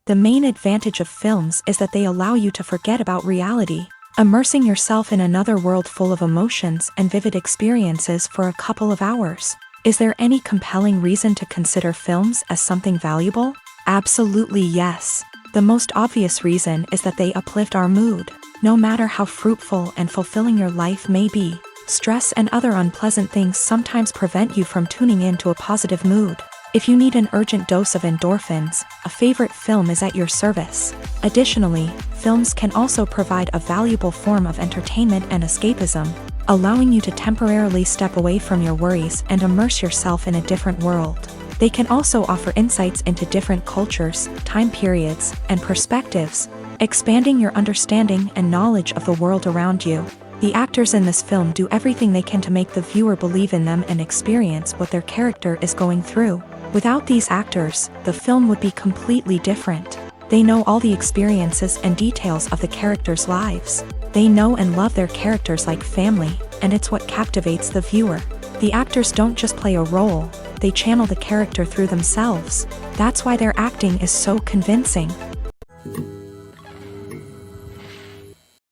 The main advantage of films is that they allow you to forget about reality, immersing yourself in another world full of emotions and vivid experiences for a couple of hours. Is there any compelling reason to consider films as something valuable? Absolutely yes. The most obvious reason is that they uplift our mood. No matter how fruitful and fulfilling your life may be, stress and other unpleasant things sometimes prevent you from tuning into a positive mood. If you need an urgent dose of endorphins, a favorite film is at your service. Additionally, films can also provide a valuable form of entertainment and escapism, allowing you to temporarily step away from your worries and immerse yourself in a different world. They can also offer insights into different cultures, time periods, and perspectives, expanding your understanding and knowledge of the world around you. The actors in this film do everything they can to make the viewer believe in them and experience what their character is going through. Without these actors, the film would be completely different. They know all the experiences and details of the characters' lives. They know and love their characters like family, and it's what captivates the viewer. The actors don't just play a role, they channel the character through themselves. That's why their acting is so convincing.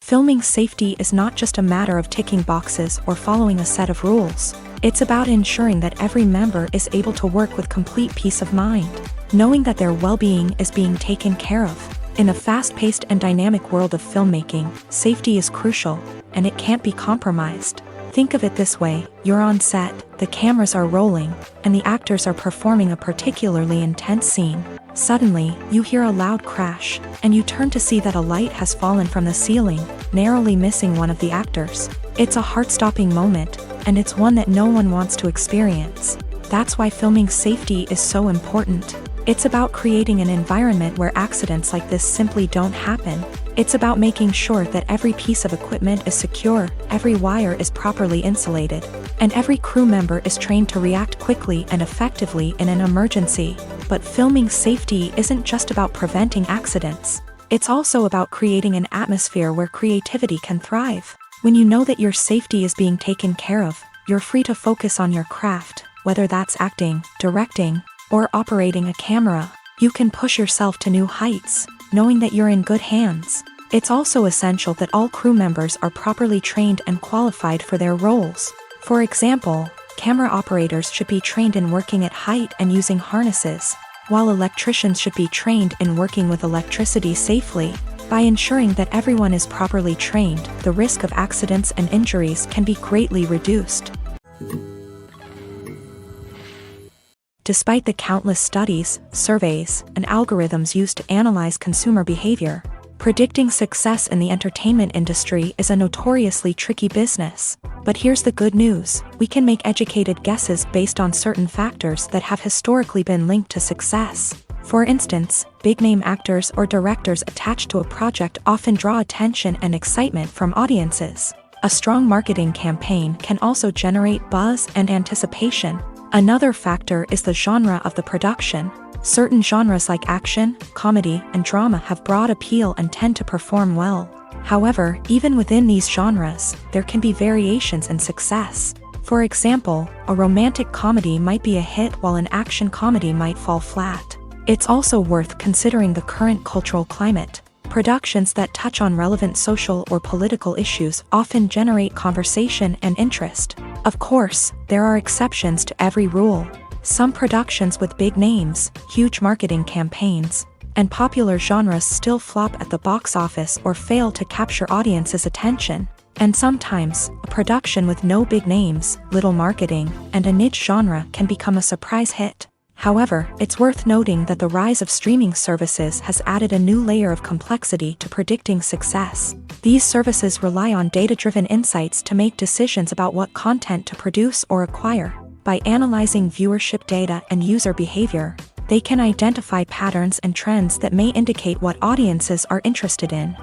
Filming safety is not just a matter of ticking boxes or following a set of rules. It's about ensuring that every member is able to work with complete peace of mind, knowing that their well-being is being taken care of. In a fast-paced and dynamic world of filmmaking, safety is crucial, and it can't be compromised. Think of it this way: you're on set, the cameras are rolling, and the actors are performing a particularly intense scene. Suddenly, you hear a loud crash, and you turn to see that a light has fallen from the ceiling, narrowly missing one of the actors. It's a heart-stopping moment, and it's one that no one wants to experience. That's why filming safety is so important. It's about creating an environment where accidents like this simply don't happen. It's about making sure that every piece of equipment is secure, every wire is properly insulated, and every crew member is trained to react quickly and effectively in an emergency. But filming safety isn't just about preventing accidents. It's also about creating an atmosphere where creativity can thrive. When you know that your safety is being taken care of, you're free to focus on your craft, whether that's acting, directing, or operating a camera. You can push yourself to new heights, knowing that you're in good hands. It's also essential that all crew members are properly trained and qualified for their roles. For example, camera operators should be trained in working at height and using harnesses, while electricians should be trained in working with electricity safely. By ensuring that everyone is properly trained, the risk of accidents and injuries can be greatly reduced. Despite the countless studies, surveys, and algorithms used to analyze consumer behavior, predicting success in the entertainment industry is a notoriously tricky business. But here's the good news: we can make educated guesses based on certain factors that have historically been linked to success. For instance, big-name actors or directors attached to a project often draw attention and excitement from audiences. A strong marketing campaign can also generate buzz and anticipation. Another factor is the genre of the production. Certain genres like action, comedy, and drama have broad appeal and tend to perform well. However, even within these genres, there can be variations in success. For example, a romantic comedy might be a hit while an action comedy might fall flat. It's also worth considering the current cultural climate. Productions that touch on relevant social or political issues often generate conversation and interest. Of course, there are exceptions to every rule. Some productions with big names, huge marketing campaigns, and popular genres still flop at the box office or fail to capture audiences' attention. And sometimes, a production with no big names, little marketing, and a niche genre can become a surprise hit. However, it's worth noting that the rise of streaming services has added a new layer of complexity to predicting success. These services rely on data-driven insights to make decisions about what content to produce or acquire. By analyzing viewership data and user behavior, they can identify patterns and trends that may indicate what audiences are interested in.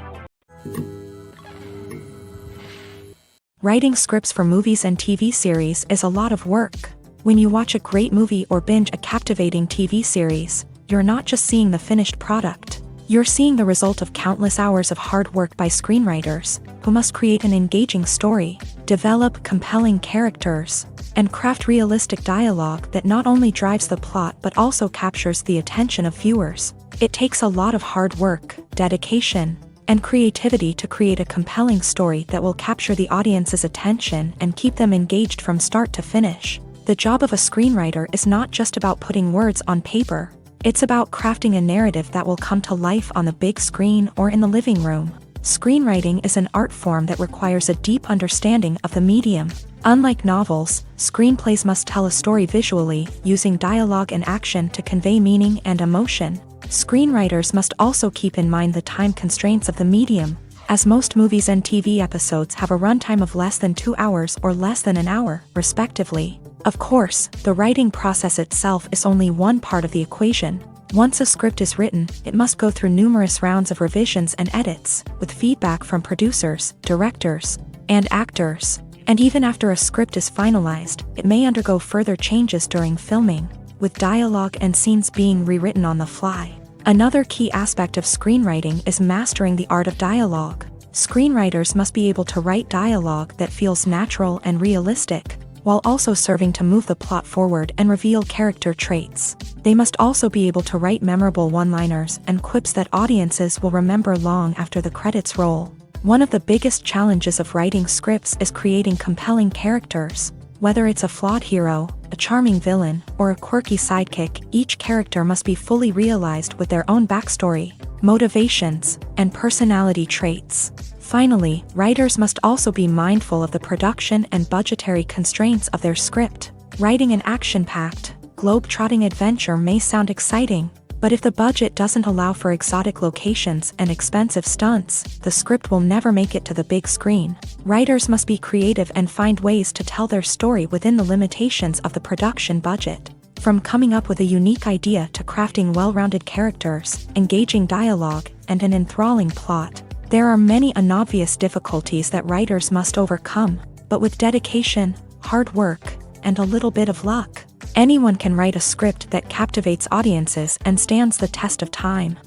Writing scripts for movies and TV series is a lot of work. When you watch a great movie or binge a captivating TV series, you're not just seeing the finished product. You're seeing the result of countless hours of hard work by screenwriters, who must create an engaging story, develop compelling characters, and craft realistic dialogue that not only drives the plot but also captures the attention of viewers. It takes a lot of hard work, dedication, and creativity to create a compelling story that will capture the audience's attention and keep them engaged from start to finish. The job of a screenwriter is not just about putting words on paper. It's about crafting a narrative that will come to life on the big screen or in the living room. Screenwriting is an art form that requires a deep understanding of the medium. Unlike novels, screenplays must tell a story visually, using dialogue and action to convey meaning and emotion. Screenwriters must also keep in mind the time constraints of the medium, as most movies and TV episodes have a runtime of less than 2 hours or less than an hour, respectively. Of course, the writing process itself is only one part of the equation. Once a script is written, it must go through numerous rounds of revisions and edits, with feedback from producers, directors, and actors. And even after a script is finalized, it may undergo further changes during filming, with dialogue and scenes being rewritten on the fly. Another key aspect of screenwriting is mastering the art of dialogue. Screenwriters must be able to write dialogue that feels natural and realistic, while also serving to move the plot forward and reveal character traits. They must also be able to write memorable one-liners and quips that audiences will remember long after the credits roll. One of the biggest challenges of writing scripts is creating compelling characters. Whether it's a flawed hero, a charming villain, or a quirky sidekick, each character must be fully realized with their own backstory, motivations, and personality traits. Finally, writers must also be mindful of the production and budgetary constraints of their script. Writing an action-packed, globe-trotting adventure may sound exciting, but if the budget doesn't allow for exotic locations and expensive stunts, the script will never make it to the big screen. Writers must be creative and find ways to tell their story within the limitations of the production budget. From coming up with a unique idea to crafting well-rounded characters, engaging dialogue, and an enthralling plot, there are many unobvious difficulties that writers must overcome, but with dedication, hard work, and a little bit of luck, anyone can write a script that captivates audiences and stands the test of time.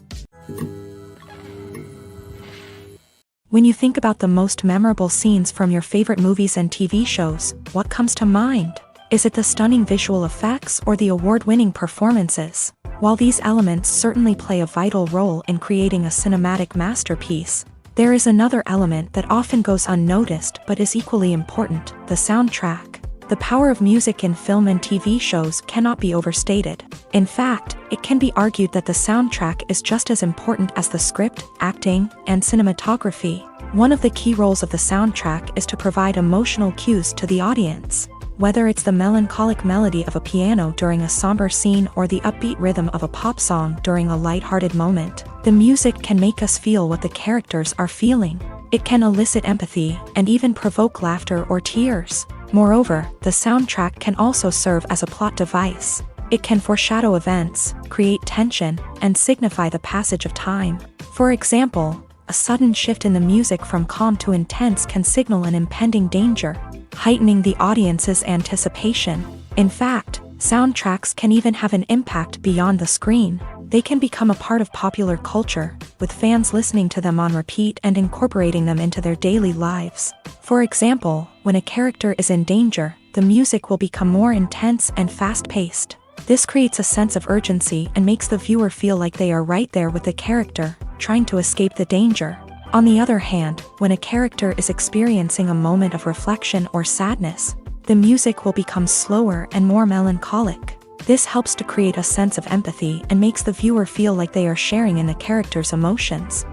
When you think about the most memorable scenes from your favorite movies and TV shows, what comes to mind? Is it the stunning visual effects or the award-winning performances? While these elements certainly play a vital role in creating a cinematic masterpiece, there is another element that often goes unnoticed but is equally important: the soundtrack. The power of music in film and TV shows cannot be overstated. In fact, it can be argued that the soundtrack is just as important as the script, acting, and cinematography. One of the key roles of the soundtrack is to provide emotional cues to the audience. Whether it's the melancholic melody of a piano during a somber scene or the upbeat rhythm of a pop song during a light-hearted moment, the music can make us feel what the characters are feeling. It can elicit empathy and even provoke laughter or tears. Moreover, the soundtrack can also serve as a plot device. It can foreshadow events, create tension, and signify the passage of time. For example, a sudden shift in the music from calm to intense can signal an impending danger, heightening the audience's anticipation. In fact, soundtracks can even have an impact beyond the screen. They can become a part of popular culture, with fans listening to them on repeat and incorporating them into their daily lives. For example, when a character is in danger, the music will become more intense and fast-paced. This creates a sense of urgency and makes the viewer feel like they are right there with the character, trying to escape the danger. On the other hand, when a character is experiencing a moment of reflection or sadness, the music will become slower and more melancholic. This helps to create a sense of empathy and makes the viewer feel like they are sharing in the character's emotions.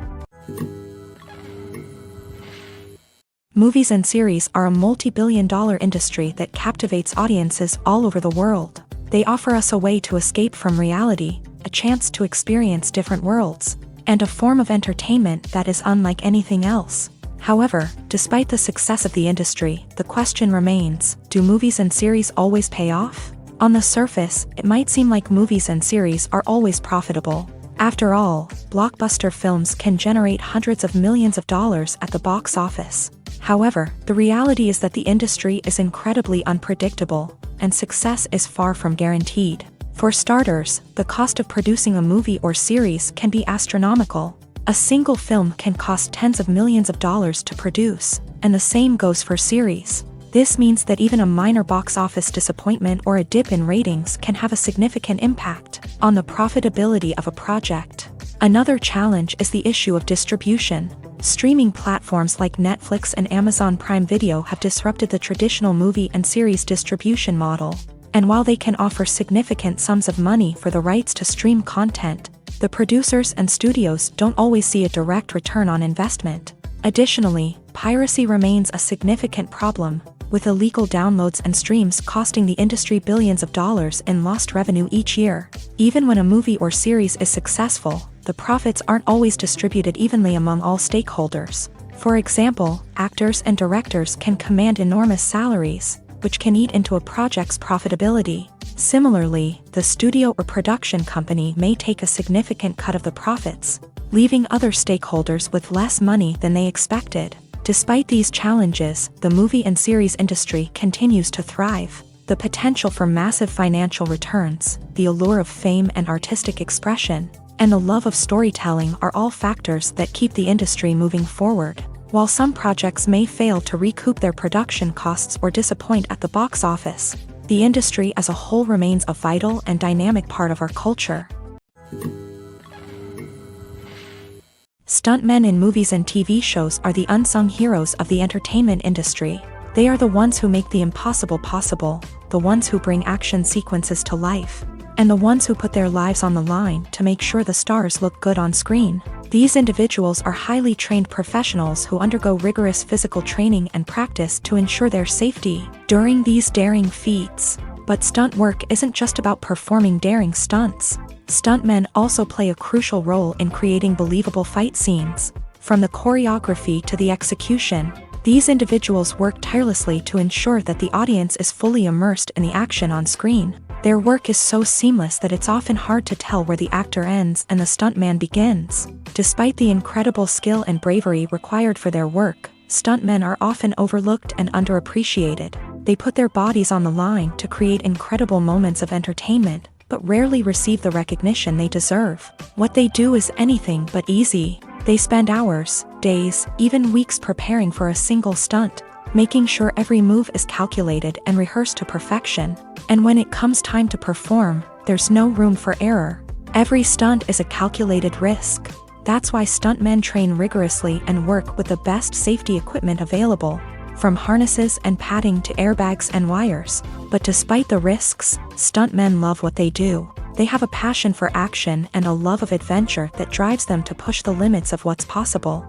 Movies and series are a multi-billion-dollar industry that captivates audiences all over the world. They offer us a way to escape from reality, a chance to experience different worlds, and a form of entertainment that is unlike anything else. However, despite the success of the industry, the question remains, do movies and series always pay off? On the surface, it might seem like movies and series are always profitable. After all, blockbuster films can generate hundreds of millions of dollars at the box office. However, the reality is that the industry is incredibly unpredictable, and success is far from guaranteed. For starters, the cost of producing a movie or series can be astronomical. A single film can cost tens of millions of dollars to produce, and the same goes for series. This means that even a minor box office disappointment or a dip in ratings can have a significant impact on the profitability of a project. Another challenge is the issue of distribution. Streaming platforms like Netflix and Amazon Prime Video have disrupted the traditional movie and series distribution model. And while they can offer significant sums of money for the rights to stream content, the producers and studios don't always see a direct return on investment. Additionally, piracy remains a significant problem, with illegal downloads and streams costing the industry billions of dollars in lost revenue each year. Even when a movie or series is successful, the profits aren't always distributed evenly among all stakeholders. For example, actors and directors can command enormous salaries, which can eat into a project's profitability. Similarly, the studio or production company may take a significant cut of the profits, leaving other stakeholders with less money than they expected. Despite these challenges, the movie and series industry continues to thrive. The potential for massive financial returns, the allure of fame and artistic expression, and the love of storytelling are all factors that keep the industry moving forward. While some projects may fail to recoup their production costs or disappoint at the box office, the industry as a whole remains a vital and dynamic part of our culture. Stuntmen in movies and TV shows are the unsung heroes of the entertainment industry. They are the ones who make the impossible possible, the ones who bring action sequences to life, and the ones who put their lives on the line to make sure the stars look good on screen. These individuals are highly trained professionals who undergo rigorous physical training and practice to ensure their safety during these daring feats. But stunt work isn't just about performing daring stunts. Stuntmen also play a crucial role in creating believable fight scenes. From the choreography to the execution, these individuals work tirelessly to ensure that the audience is fully immersed in the action on screen. Their work is so seamless that it's often hard to tell where the actor ends and the stuntman begins. Despite the incredible skill and bravery required for their work, stuntmen are often overlooked and underappreciated. They put their bodies on the line to create incredible moments of entertainment, but rarely receive the recognition they deserve. What they do is anything but easy. They spend hours, days, even weeks preparing for a single stunt, making sure every move is calculated and rehearsed to perfection. And when it comes time to perform, there's no room for error. Every stunt is a calculated risk. That's why stuntmen train rigorously and work with the best safety equipment available, from harnesses and padding to airbags and wires. But despite the risks, stuntmen love what they do. They have a passion for action and a love of adventure that drives them to push the limits of what's possible.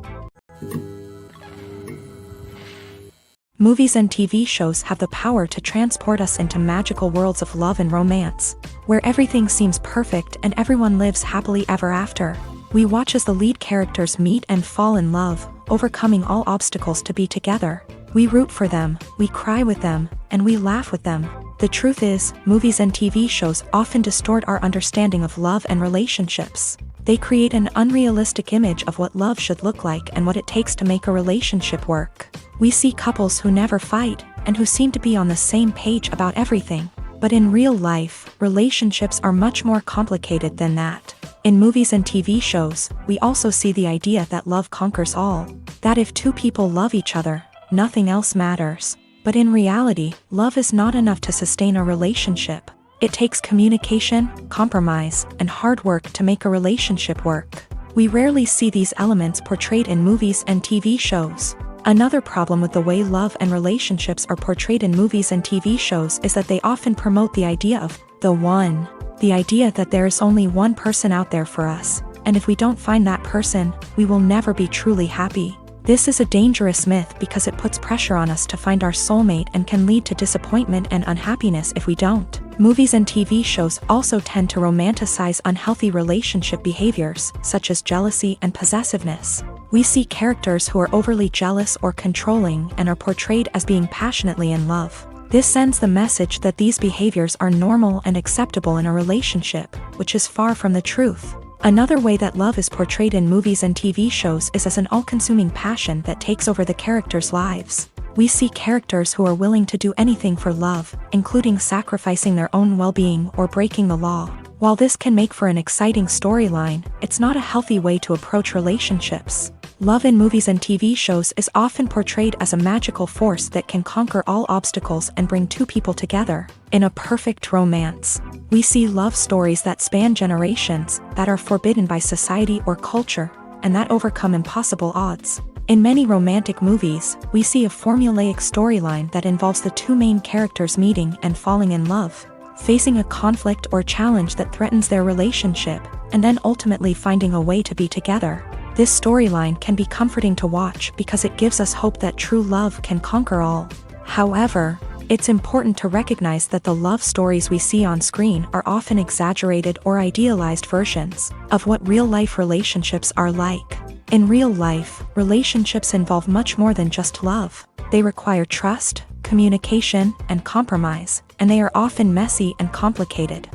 Movies and TV shows have the power to transport us into magical worlds of love and romance, where everything seems perfect and everyone lives happily ever after. We watch as the lead characters meet and fall in love, overcoming all obstacles to be together. We root for them, we cry with them, and we laugh with them. The truth is, movies and TV shows often distort our understanding of love and relationships. They create an unrealistic image of what love should look like and what it takes to make a relationship work. We see couples who never fight, and who seem to be on the same page about everything. But in real life, relationships are much more complicated than that. In movies and TV shows, we also see the idea that love conquers all. That if two people love each other, nothing else matters. But in reality, love is not enough to sustain a relationship. It takes communication, compromise, and hard work to make a relationship work. We rarely see these elements portrayed in movies and TV shows. Another problem with the way love and relationships are portrayed in movies and TV shows is that they often promote the idea of The one. The idea that there is only one person out there for us, and if we don't find that person, we will never be truly happy. This is a dangerous myth because it puts pressure on us to find our soulmate and can lead to disappointment and unhappiness if we don't. Movies and TV shows also tend to romanticize unhealthy relationship behaviors, such as jealousy and possessiveness. We see characters who are overly jealous or controlling and are portrayed as being passionately in love. This sends the message that these behaviors are normal and acceptable in a relationship, which is far from the truth. Another way that love is portrayed in movies and TV shows is as an all-consuming passion that takes over the characters' lives. We see characters who are willing to do anything for love, including sacrificing their own well-being or breaking the law. While this can make for an exciting storyline, it's not a healthy way to approach relationships. Love in movies and TV shows is often portrayed as a magical force that can conquer all obstacles and bring two people together. In a perfect romance, we see love stories that span generations, that are forbidden by society or culture, and that overcome impossible odds. In many romantic movies, we see a formulaic storyline that involves the two main characters meeting and falling in love, facing a conflict or challenge that threatens their relationship, and then ultimately finding a way to be together. This storyline can be comforting to watch because it gives us hope that true love can conquer all. However, it's important to recognize that the love stories we see on screen are often exaggerated or idealized versions of what real-life relationships are like. In real life, relationships involve much more than just love. They require trust, communication, and compromise, and they are often messy and complicated.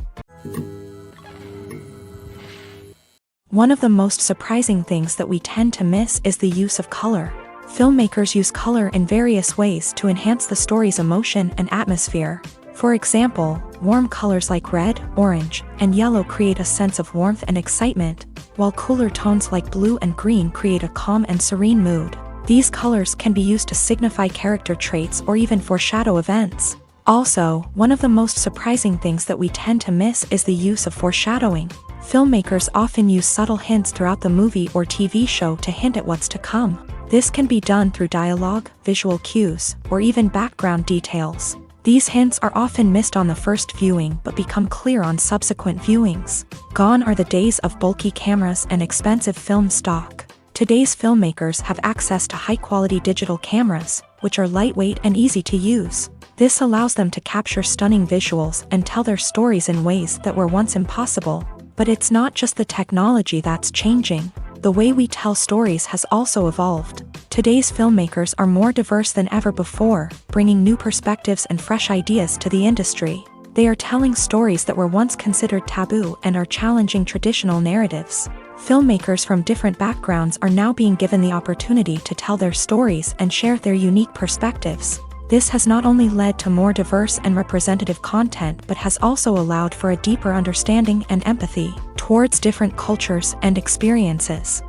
One of the most surprising things that we tend to miss is the use of color. Filmmakers use color in various ways to enhance the story's emotion and atmosphere. For example, warm colors like red, orange, and yellow create a sense of warmth and excitement, while cooler tones like blue and green create a calm and serene mood. These colors can be used to signify character traits or even foreshadow events. Also, one of the most surprising things that we tend to miss is the use of foreshadowing. Filmmakers often use subtle hints throughout the movie or TV show to hint at what's to come. This can be done through dialogue, visual cues, or even background details. These hints are often missed on the first viewing but become clear on subsequent viewings. Gone are the days of bulky cameras and expensive film stock. Today's filmmakers have access to high-quality digital cameras, which are lightweight and easy to use. This allows them to capture stunning visuals and tell their stories in ways that were once impossible. But it's not just the technology that's changing. The way we tell stories has also evolved. Today's filmmakers are more diverse than ever before, bringing new perspectives and fresh ideas to the industry. They are telling stories that were once considered taboo and are challenging traditional narratives. Filmmakers from different backgrounds are now being given the opportunity to tell their stories and share their unique perspectives. This has not only led to more diverse and representative content but has also allowed for a deeper understanding and empathy towards different cultures and experiences.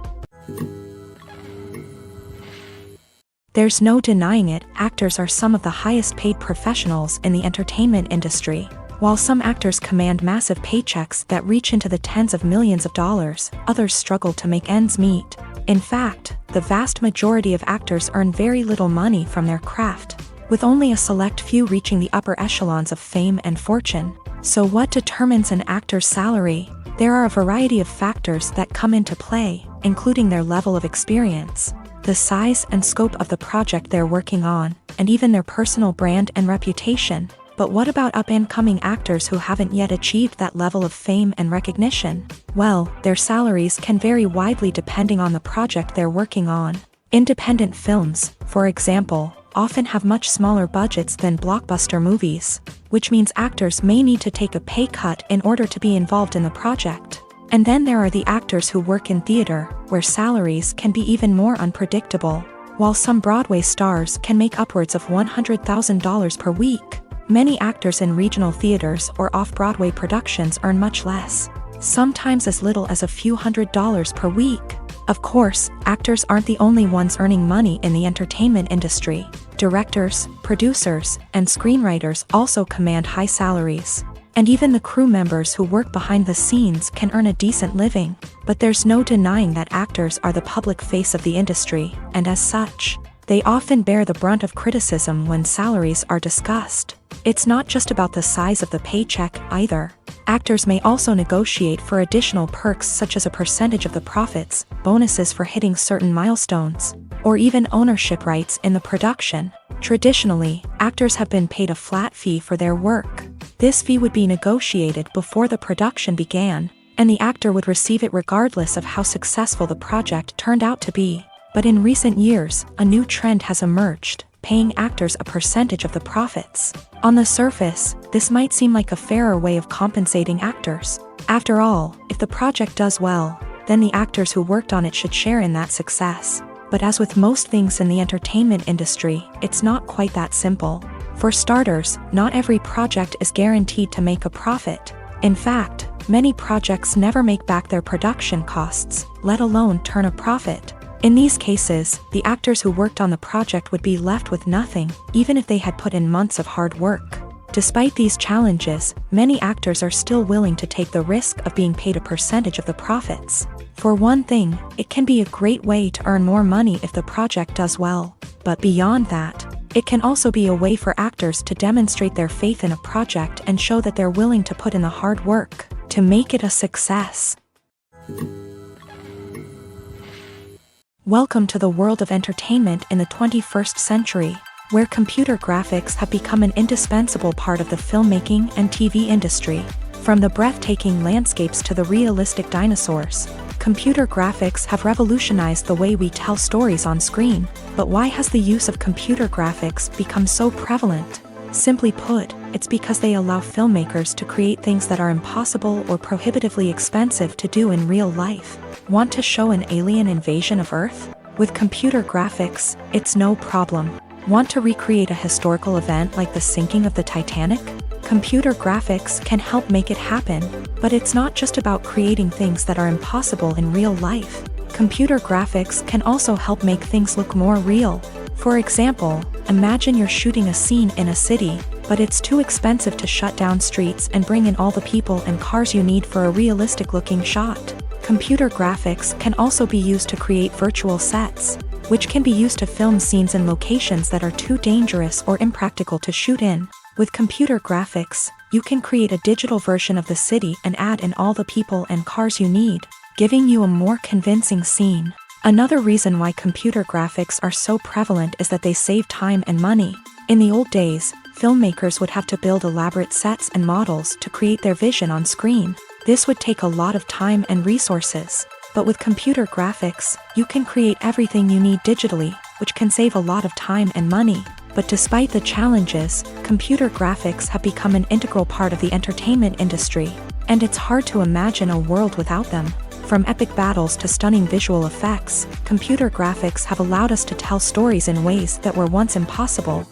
There's no denying it, actors are some of the highest paid professionals in the entertainment industry. While some actors command massive paychecks that reach into the tens of millions of dollars, others struggle to make ends meet. In fact, the vast majority of actors earn very little money from their craft, with only a select few reaching the upper echelons of fame and fortune. So what determines an actor's salary? There are a variety of factors that come into play, including their level of experience, the size and scope of the project they're working on, and even their personal brand and reputation. But what about up-and-coming actors who haven't yet achieved that level of fame and recognition? Well, their salaries can vary widely depending on the project they're working on. Independent films, for example, often have much smaller budgets than blockbuster movies, which means actors may need to take a pay cut in order to be involved in the project. And then there are the actors who work in theater, where salaries can be even more unpredictable. While some Broadway stars can make upwards of $100,000 per week, many actors in regional theaters or off-Broadway productions earn much less, sometimes as little as a few $100s per week. Of course, actors aren't the only ones earning money in the entertainment industry. Directors, producers, and screenwriters also command high salaries. And even the crew members who work behind the scenes can earn a decent living. But there's no denying that actors are the public face of the industry, and as such, They often bear the brunt of criticism when salaries are discussed. It's not just about the size of the paycheck either. Actors may also negotiate for additional perks such as a percentage of the profits, bonuses for hitting certain milestones, or even ownership rights in the production. Traditionally, actors have been paid a flat fee for their work. This fee would be negotiated before the production began, and the actor would receive it regardless of how successful the project turned out to be. But in recent years, a new trend has emerged, paying actors a percentage of the profits. On the surface, this might seem like a fairer way of compensating actors. After all, if the project does well, then the actors who worked on it should share in that success. But as with most things in the entertainment industry, it's not quite that simple. For starters, not every project is guaranteed to make a profit. In fact, many projects never make back their production costs, let alone turn a profit. In these cases, the actors who worked on the project would be left with nothing, even if they had put in months of hard work. Despite these challenges, many actors are still willing to take the risk of being paid a percentage of the profits. For one thing, it can be a great way to earn more money if the project does well. But beyond that, it can also be a way for actors to demonstrate their faith in a project and show that they're willing to put in the hard work to make it a success. Welcome to the world of entertainment in the 21st century, where computer graphics have become an indispensable part of the filmmaking and TV industry. From the breathtaking landscapes to the realistic dinosaurs, computer graphics have revolutionized the way we tell stories on screen. But why has the use of computer graphics become so prevalent? Simply put, it's because they allow filmmakers to create things that are impossible or prohibitively expensive to do in real life. Want to show an alien invasion of Earth? With computer graphics, it's no problem. Want to recreate a historical event like the sinking of the Titanic? Computer graphics can help make it happen, but it's not just about creating things that are impossible in real life. Computer graphics can also help make things look more real. For example, imagine you're shooting a scene in a city, but it's too expensive to shut down streets and bring in all the people and cars you need for a realistic-looking shot. Computer graphics can also be used to create virtual sets, which can be used to film scenes in locations that are too dangerous or impractical to shoot in. With computer graphics, you can create a digital version of the city and add in all the people and cars you need, giving you a more convincing scene. Another reason why computer graphics are so prevalent is that they save time and money. In the old days, filmmakers would have to build elaborate sets and models to create their vision on screen. This would take a lot of time and resources. But with computer graphics, you can create everything you need digitally, which can save a lot of time and money. But despite the challenges, computer graphics have become an integral part of the entertainment industry, and it's hard to imagine a world without them. From epic battles to stunning visual effects, computer graphics have allowed us to tell stories in ways that were once impossible.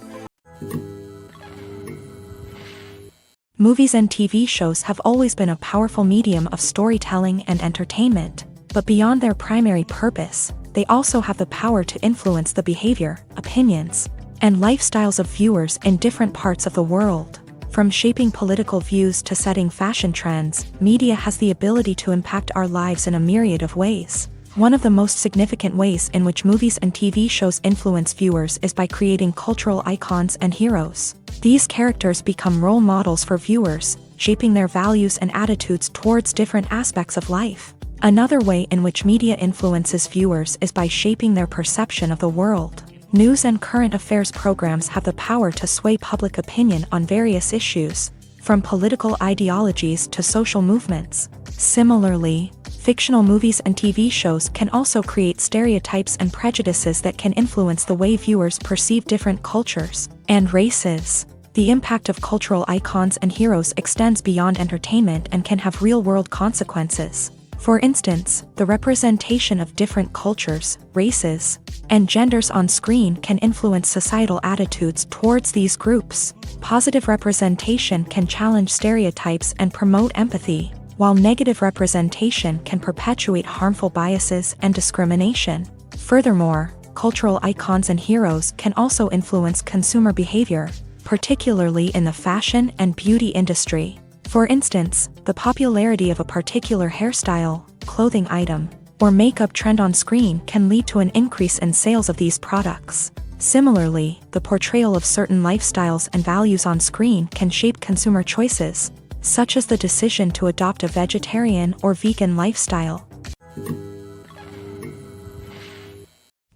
Movies and TV shows have always been a powerful medium of storytelling and entertainment, but beyond their primary purpose, they also have the power to influence the behavior, opinions, and lifestyles of viewers in different parts of the world. From shaping political views to setting fashion trends, media has the ability to impact our lives in a myriad of ways. One of the most significant ways in which movies and TV shows influence viewers is by creating cultural icons and heroes. These characters become role models for viewers, shaping their values and attitudes towards different aspects of life. Another way in which media influences viewers is by shaping their perception of the world. News and current affairs programs have the power to sway public opinion on various issues, from political ideologies to social movements. Similarly, fictional movies and TV shows can also create stereotypes and prejudices that can influence the way viewers perceive different cultures and races. The impact of cultural icons and heroes extends beyond entertainment and can have real-world consequences. For instance, the representation of different cultures, races, and genders on screen can influence societal attitudes towards these groups. Positive representation can challenge stereotypes and promote empathy, while negative representation can perpetuate harmful biases and discrimination. Furthermore, cultural icons and heroes can also influence consumer behavior, particularly in the fashion and beauty industry. For instance, the popularity of a particular hairstyle, clothing item, or makeup trend on screen can lead to an increase in sales of these products. Similarly, the portrayal of certain lifestyles and values on screen can shape consumer choices, such as the decision to adopt a vegetarian or vegan lifestyle.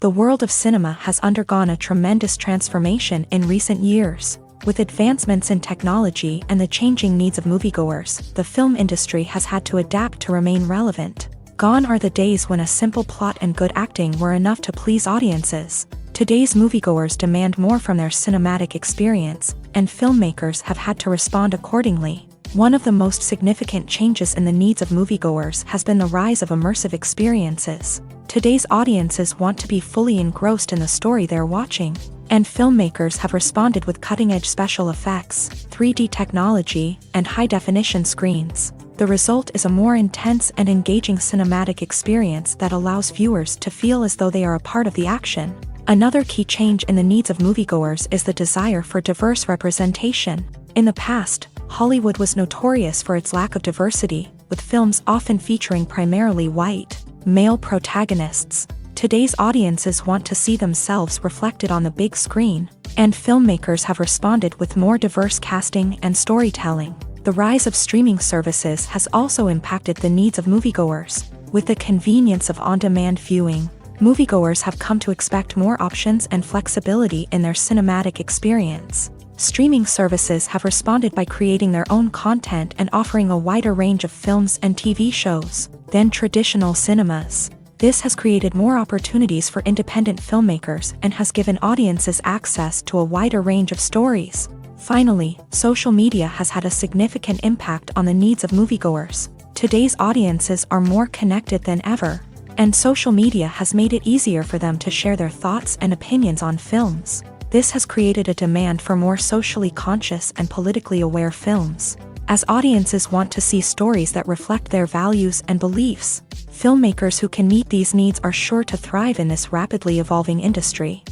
The world of cinema has undergone a tremendous transformation in recent years. With advancements in technology and the changing needs of moviegoers, the film industry has had to adapt to remain relevant. Gone are the days when a simple plot and good acting were enough to please audiences. Today's moviegoers demand more from their cinematic experience, and filmmakers have had to respond accordingly. One of the most significant changes in the needs of moviegoers has been the rise of immersive experiences. Today's audiences want to be fully engrossed in the story they're watching, and filmmakers have responded with cutting-edge special effects, 3D technology, and high-definition screens. The result is a more intense and engaging cinematic experience that allows viewers to feel as though they are a part of the action. Another key change in the needs of moviegoers is the desire for diverse representation. In the past, Hollywood was notorious for its lack of diversity, with films often featuring primarily white, male protagonists. Today's audiences want to see themselves reflected on the big screen, and filmmakers have responded with more diverse casting and storytelling. The rise of streaming services has also impacted the needs of moviegoers. With the convenience of on-demand viewing, moviegoers have come to expect more options and flexibility in their cinematic experience. Streaming services have responded by creating their own content and offering a wider range of films and TV shows than traditional cinemas. This has created more opportunities for independent filmmakers and has given audiences access to a wider range of stories. Finally, social media has had a significant impact on the needs of moviegoers. Today's audiences are more connected than ever, and social media has made it easier for them to share their thoughts and opinions on films. This has created a demand for more socially conscious and politically aware films. As audiences want to see stories that reflect their values and beliefs, filmmakers who can meet these needs are sure to thrive in this rapidly evolving industry.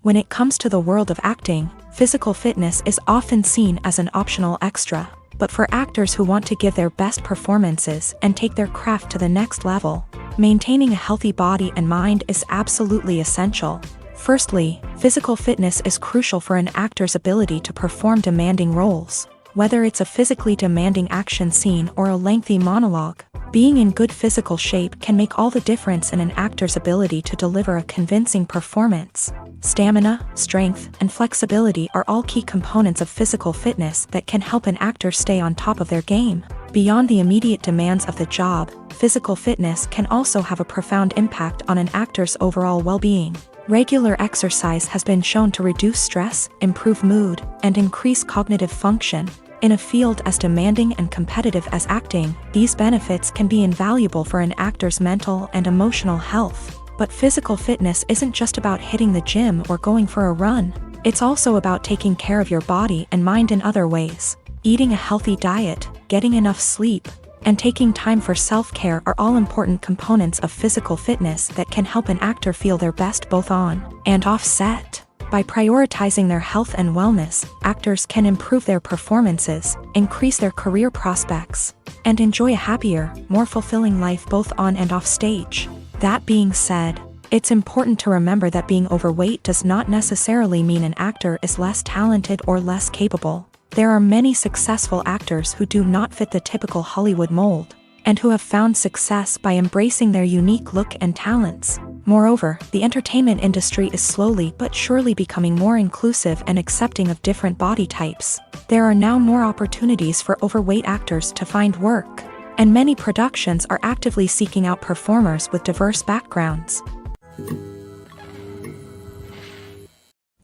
When it comes to the world of acting, physical fitness is often seen as an optional extra. But for actors who want to give their best performances and take their craft to the next level, maintaining a healthy body and mind is absolutely essential. Firstly, physical fitness is crucial for an actor's ability to perform demanding roles. Whether it's a physically demanding action scene or a lengthy monologue, being in good physical shape can make all the difference in an actor's ability to deliver a convincing performance. Stamina, strength, and flexibility are all key components of physical fitness that can help an actor stay on top of their game. Beyond the immediate demands of the job, physical fitness can also have a profound impact on an actor's overall well-being. Regular exercise has been shown to reduce stress, improve mood, and increase cognitive function. In a field as demanding and competitive as acting, these benefits can be invaluable for an actor's mental and emotional health. But physical fitness isn't just about hitting the gym or going for a run. It's also about taking care of your body and mind in other ways. Eating a healthy diet, getting enough sleep, and taking time for self-care are all important components of physical fitness that can help an actor feel their best both on and off set. By prioritizing their health and wellness, actors can improve their performances, increase their career prospects, and enjoy a happier, more fulfilling life both on and off stage. That being said, it's important to remember that being overweight does not necessarily mean an actor is less talented or less capable. There are many successful actors who do not fit the typical Hollywood mold, and who have found success by embracing their unique look and talents. Moreover, the entertainment industry is slowly but surely becoming more inclusive and accepting of different body types. There are now more opportunities for overweight actors to find work, and many productions are actively seeking out performers with diverse backgrounds.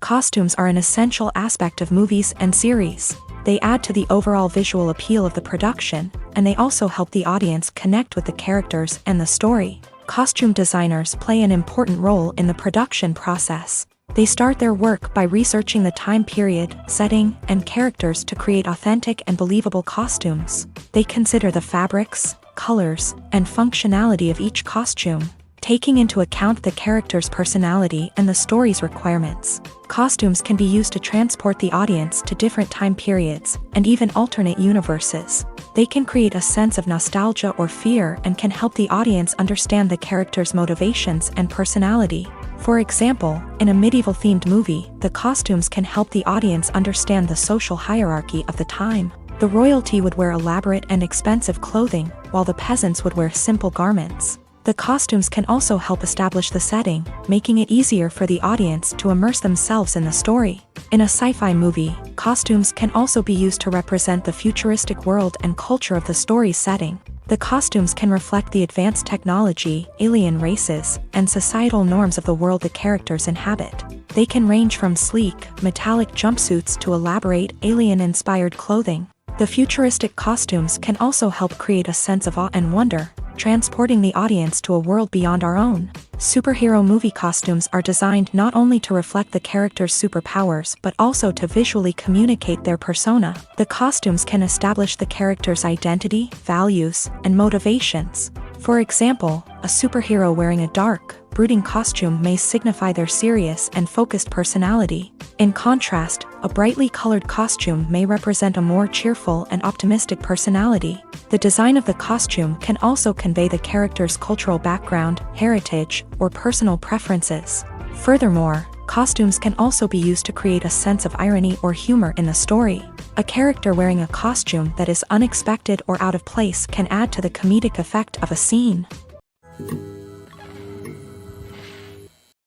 Costumes are an essential aspect of movies and series. They add to the overall visual appeal of the production, and they also help the audience connect with the characters and the story. Costume designers play an important role in the production process. They start their work by researching the time period, setting, and characters to create authentic and believable costumes. They consider the fabrics, colors, and functionality of each costume, taking into account the character's personality and the story's requirements. Costumes can be used to transport the audience to different time periods and even alternate universes. They can create a sense of nostalgia or fear and can help the audience understand the character's motivations and personality. For example, in a medieval-themed movie, the costumes can help the audience understand the social hierarchy of the time. The royalty would wear elaborate and expensive clothing, while the peasants would wear simple garments. The costumes can also help establish the setting, making it easier for the audience to immerse themselves in the story. In a sci-fi movie, costumes can also be used to represent the futuristic world and culture of the story's setting. The costumes can reflect the advanced technology, alien races, and societal norms of the world the characters inhabit. They can range from sleek, metallic jumpsuits to elaborate, alien-inspired clothing. The futuristic costumes can also help create a sense of awe and wonder, transporting the audience to a world beyond our own. Superhero movie costumes are designed not only to reflect the character's superpowers but also to visually communicate their persona. The costumes can establish the character's identity, values, and motivations. For example, a superhero wearing a dark, brooding costume may signify their serious and focused personality. In contrast, a brightly colored costume may represent a more cheerful and optimistic personality. The design of the costume can also convey the character's cultural background, heritage, or personal preferences. Furthermore, costumes can also be used to create a sense of irony or humor in the story. A character wearing a costume that is unexpected or out of place can add to the comedic effect of a scene.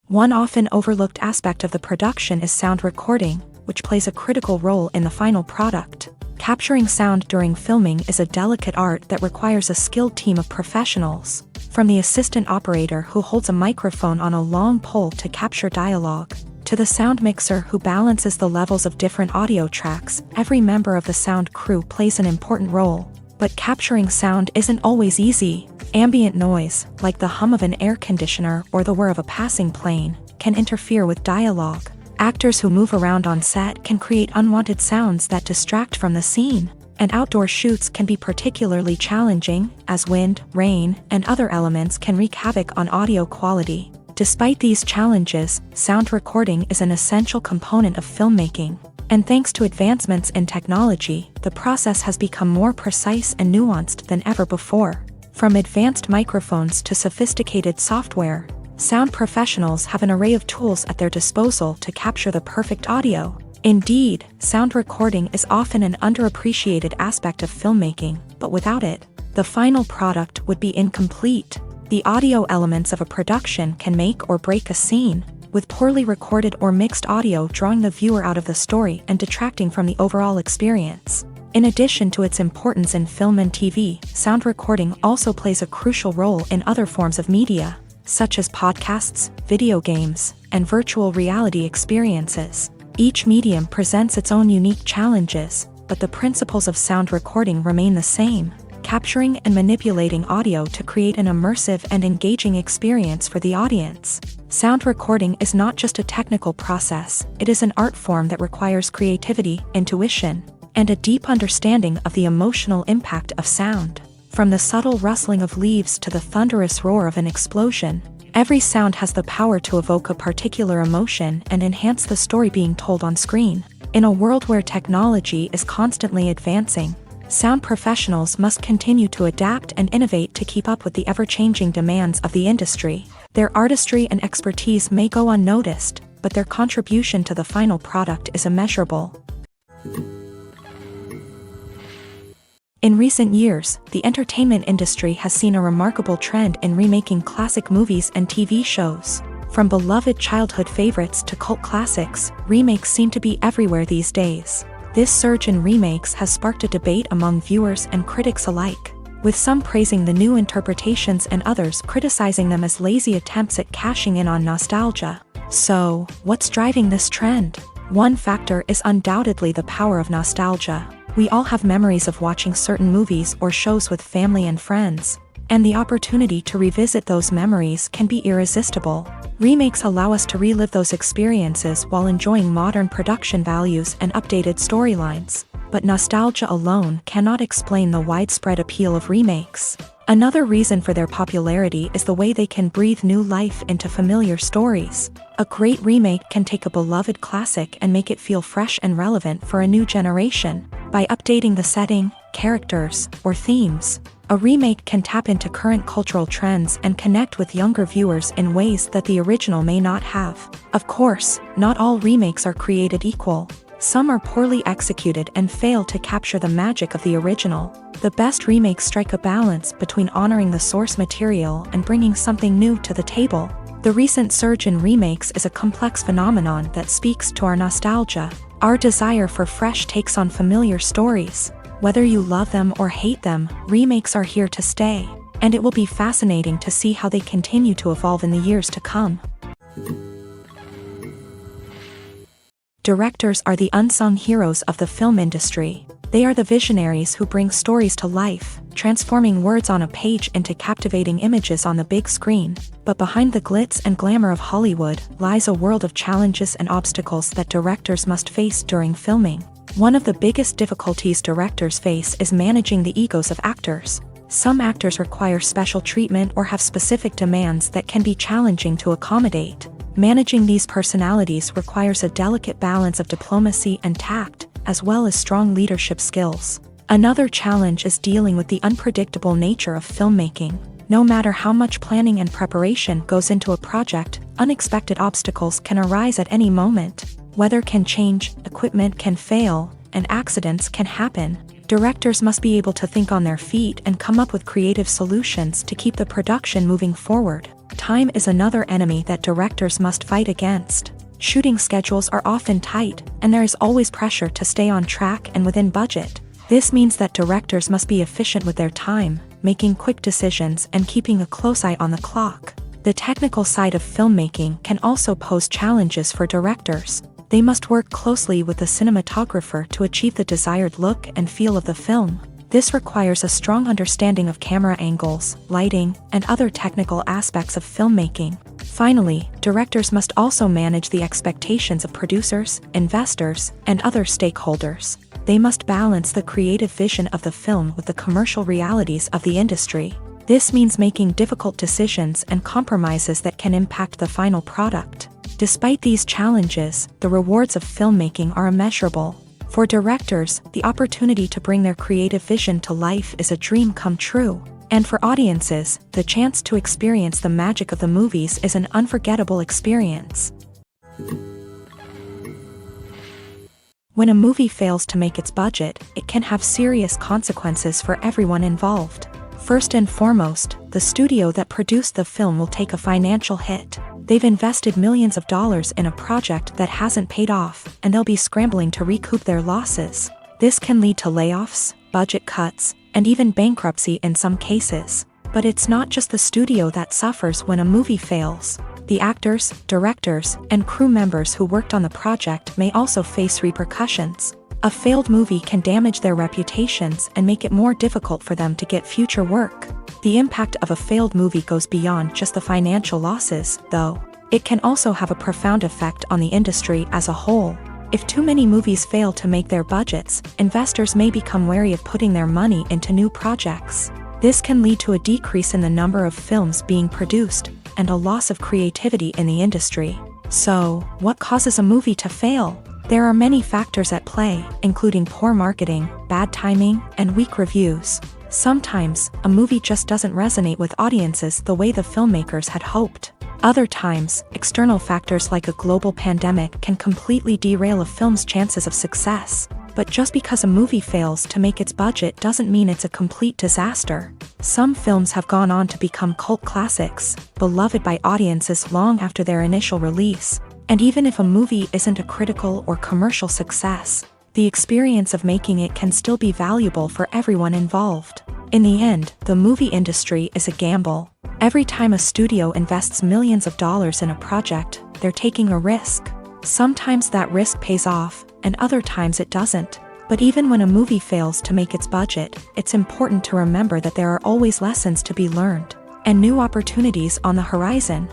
One often overlooked aspect of the production is sound recording, which plays a critical role in the final product. Capturing sound during filming is a delicate art that requires a skilled team of professionals. From the assistant operator who holds a microphone on a long pole to capture dialogue, to the sound mixer who balances the levels of different audio tracks, every member of the sound crew plays an important role. But capturing sound isn't always easy. Ambient noise, like the hum of an air conditioner or the whir of a passing plane, can interfere with dialogue. Actors who move around on set can create unwanted sounds that distract from the scene. And outdoor shoots can be particularly challenging, as wind, rain, and other elements can wreak havoc on audio quality. Despite these challenges, sound recording is an essential component of filmmaking. And thanks to advancements in technology, the process has become more precise and nuanced than ever before. From advanced microphones to sophisticated software, sound professionals have an array of tools at their disposal to capture the perfect audio. Indeed, sound recording is often an underappreciated aspect of filmmaking, but without it, the final product would be incomplete. The audio elements of a production can make or break a scene, with poorly recorded or mixed audio drawing the viewer out of the story and detracting from the overall experience. In addition to its importance in film and TV, sound recording also plays a crucial role in other forms of media, such as podcasts, video games, and virtual reality experiences. Each medium presents its own unique challenges, but the principles of sound recording remain the same, capturing and manipulating audio to create an immersive and engaging experience for the audience. Sound recording is not just a technical process, it is an art form that requires creativity, intuition, and a deep understanding of the emotional impact of sound. From the subtle rustling of leaves to the thunderous roar of an explosion, every sound has the power to evoke a particular emotion and enhance the story being told on screen. In a world where technology is constantly advancing, sound professionals must continue to adapt and innovate to keep up with the ever-changing demands of the industry. Their artistry and expertise may go unnoticed, but their contribution to the final product is immeasurable. In recent years, the entertainment industry has seen a remarkable trend in remaking classic movies and TV shows. From beloved childhood favorites to cult classics, remakes seem to be everywhere these days. This surge in remakes has sparked a debate among viewers and critics alike, with some praising the new interpretations and others criticizing them as lazy attempts at cashing in on nostalgia. So, what's driving this trend? One factor is undoubtedly the power of nostalgia. We all have memories of watching certain movies or shows with family and friends, and the opportunity to revisit those memories can be irresistible. Remakes allow us to relive those experiences while enjoying modern production values and updated storylines. But nostalgia alone cannot explain the widespread appeal of remakes. Another reason for their popularity is the way they can breathe new life into familiar stories. A great remake can take a beloved classic and make it feel fresh and relevant for a new generation. By updating the setting, characters, or themes. A remake can tap into current cultural trends and connect with younger viewers in ways that the original may not have. Of course, not all remakes are created equal. Some are poorly executed and fail to capture the magic of the original. The best remakes strike a balance between honoring the source material and bringing something new to the table. The recent surge in remakes is a complex phenomenon that speaks to our nostalgia, our desire for fresh takes on familiar stories. Whether you love them or hate them, remakes are here to stay, and it will be fascinating to see how they continue to evolve in the years to come. Directors are the unsung heroes of the film industry. They are the visionaries who bring stories to life, transforming words on a page into captivating images on the big screen. But behind the glitz and glamour of Hollywood lies a world of challenges and obstacles that directors must face during filming. One of the biggest difficulties directors face is managing the egos of actors. Some actors require special treatment or have specific demands that can be challenging to accommodate. Managing these personalities requires a delicate balance of diplomacy and tact, as well as strong leadership skills. Another challenge is dealing with the unpredictable nature of filmmaking. No matter how much planning and preparation goes into a project, unexpected obstacles can arise at any moment. Weather can change, equipment can fail, and accidents can happen. Directors must be able to think on their feet and come up with creative solutions to keep the production moving forward. Time is another enemy that directors must fight against. Shooting schedules are often tight, and there is always pressure to stay on track and within budget. This means that directors must be efficient with their time, making quick decisions and keeping a close eye on the clock. The technical side of filmmaking can also pose challenges for directors. They must work closely with the cinematographer to achieve the desired look and feel of the film. This requires a strong understanding of camera angles, lighting, and other technical aspects of filmmaking. Finally, directors must also manage the expectations of producers, investors, and other stakeholders. They must balance the creative vision of the film with the commercial realities of the industry. This means making difficult decisions and compromises that can impact the final product. Despite these challenges, the rewards of filmmaking are immeasurable. For directors, the opportunity to bring their creative vision to life is a dream come true. And for audiences, the chance to experience the magic of the movies is an unforgettable experience. When a movie fails to make its budget, it can have serious consequences for everyone involved. First and foremost, the studio that produced the film will take a financial hit. They've invested millions of dollars in a project that hasn't paid off, and they'll be scrambling to recoup their losses. This can lead to layoffs, budget cuts, and even bankruptcy in some cases. But it's not just the studio that suffers when a movie fails. The actors, directors, and crew members who worked on the project may also face repercussions. A failed movie can damage their reputations and make it more difficult for them to get future work. The impact of a failed movie goes beyond just the financial losses, though. It can also have a profound effect on the industry as a whole. If too many movies fail to make their budgets, investors may become wary of putting their money into new projects. This can lead to a decrease in the number of films being produced, and a loss of creativity in the industry. So, what causes a movie to fail? There are many factors at play, including poor marketing, bad timing, and weak reviews. Sometimes, a movie just doesn't resonate with audiences the way the filmmakers had hoped. Other times, external factors like a global pandemic can completely derail a film's chances of success. But just because a movie fails to make its budget doesn't mean it's a complete disaster. Some films have gone on to become cult classics, beloved by audiences long after their initial release. And even if a movie isn't a critical or commercial success, the experience of making it can still be valuable for everyone involved. In the end, the movie industry is a gamble. Every time a studio invests millions of dollars in a project, they're taking a risk. Sometimes that risk pays off, and other times it doesn't. But even when a movie fails to make its budget, it's important to remember that there are always lessons to be learned, and new opportunities on the horizon.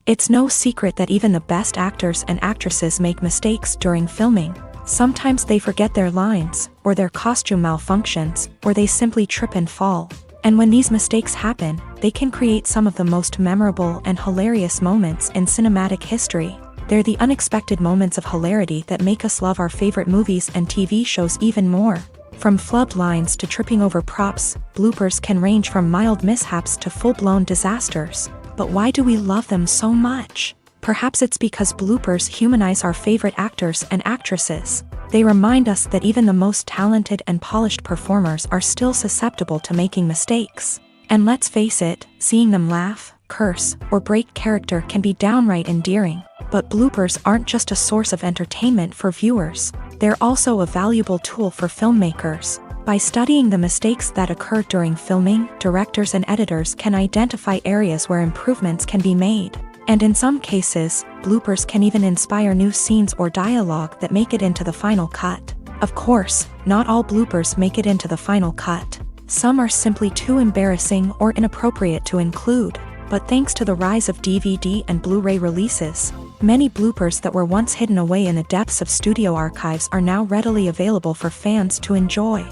It's no secret that even the best actors and actresses make mistakes during filming. Sometimes they forget their lines, or their costume malfunctions, or they simply trip and fall. And when these mistakes happen, they can create some of the most memorable and hilarious moments in cinematic history. They're the unexpected moments of hilarity that make us love our favorite movies and TV shows even more. From flubbed lines to tripping over props, bloopers can range from mild mishaps to full-blown disasters. But why do we love them so much? Perhaps it's because bloopers humanize our favorite actors and actresses. They remind us that even the most talented and polished performers are still susceptible to making mistakes. And let's face it, seeing them laugh, curse, or break character can be downright endearing. But bloopers aren't just a source of entertainment for viewers. They're also a valuable tool for filmmakers. By studying the mistakes that occur during filming, directors and editors can identify areas where improvements can be made. And in some cases, bloopers can even inspire new scenes or dialogue that make it into the final cut. Of course, not all bloopers make it into the final cut. Some are simply too embarrassing or inappropriate to include. But thanks to the rise of DVD and Blu-ray releases, many bloopers that were once hidden away in the depths of studio archives are now readily available for fans to enjoy.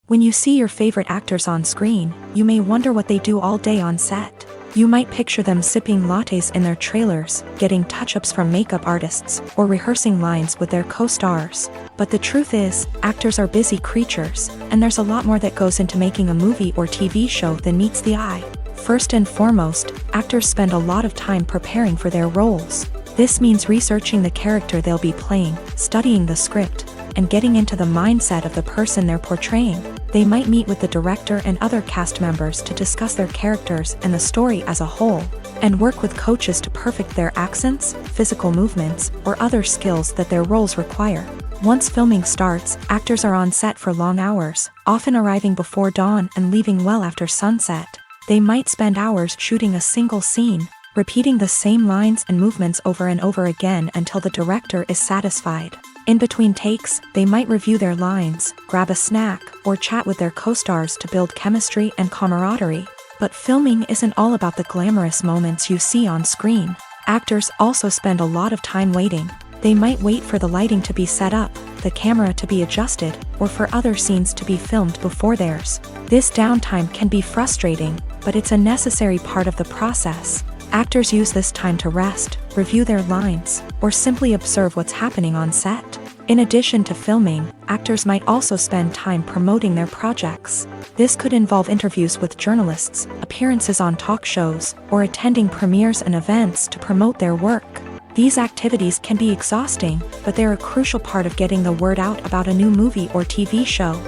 When you see your favorite actors on screen, you may wonder what they do all day on set. You might picture them sipping lattes in their trailers, getting touch-ups from makeup artists, or rehearsing lines with their co-stars. But the truth is, actors are busy creatures, and there's a lot more that goes into making a movie or TV show than meets the eye. First and foremost, actors spend a lot of time preparing for their roles. This means researching the character they'll be playing, studying the script, and getting into the mindset of the person they're portraying. They might meet with the director and other cast members to discuss their characters and the story as a whole, and work with coaches to perfect their accents, physical movements, or other skills that their roles require. Once filming starts, actors are on set for long hours, often arriving before dawn and leaving well after sunset. They might spend hours shooting a single scene, repeating the same lines and movements over and over again until the director is satisfied. In between takes, they might review their lines, grab a snack, or chat with their co-stars to build chemistry and camaraderie. But filming isn't all about the glamorous moments you see on screen. Actors also spend a lot of time waiting. They might wait for the lighting to be set up, the camera to be adjusted, or for other scenes to be filmed before theirs. This downtime can be frustrating, but it's a necessary part of the process. Actors use this time to rest, review their lines, or simply observe what's happening on set. In addition to filming, actors might also spend time promoting their projects. This could involve interviews with journalists, appearances on talk shows, or attending premieres and events to promote their work. These activities can be exhausting, but they're a crucial part of getting the word out about a new movie or TV show.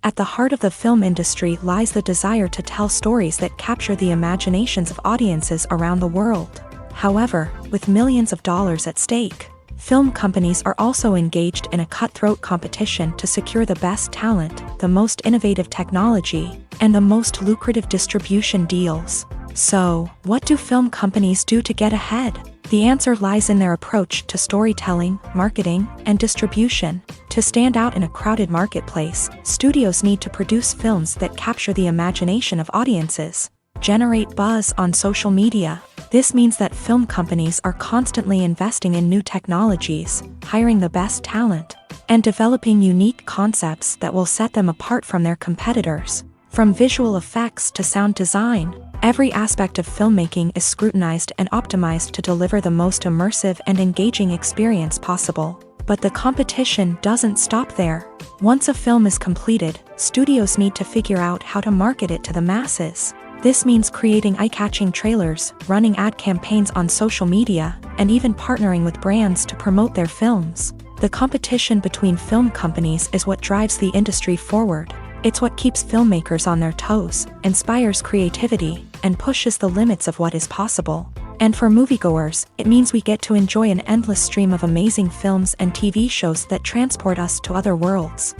At the heart of the film industry lies the desire to tell stories that capture the imaginations of audiences around the world. However, with millions of dollars at stake, film companies are also engaged in a cutthroat competition to secure the best talent, the most innovative technology, and the most lucrative distribution deals. So, what do film companies do to get ahead? The answer lies in their approach to storytelling, marketing, and distribution. To stand out in a crowded marketplace, studios need to produce films that capture the imagination of audiences, generate buzz on social media. This means that film companies are constantly investing in new technologies, hiring the best talent, and developing unique concepts that will set them apart from their competitors. From visual effects to sound design, every aspect of filmmaking is scrutinized and optimized to deliver the most immersive and engaging experience possible. But the competition doesn't stop there. Once a film is completed, studios need to figure out how to market it to the masses. This means creating eye-catching trailers, running ad campaigns on social media, and even partnering with brands to promote their films. The competition between film companies is what drives the industry forward. It's what keeps filmmakers on their toes, inspires creativity, and pushes the limits of what is possible. And for moviegoers, it means we get to enjoy an endless stream of amazing films and TV shows that transport us to other worlds.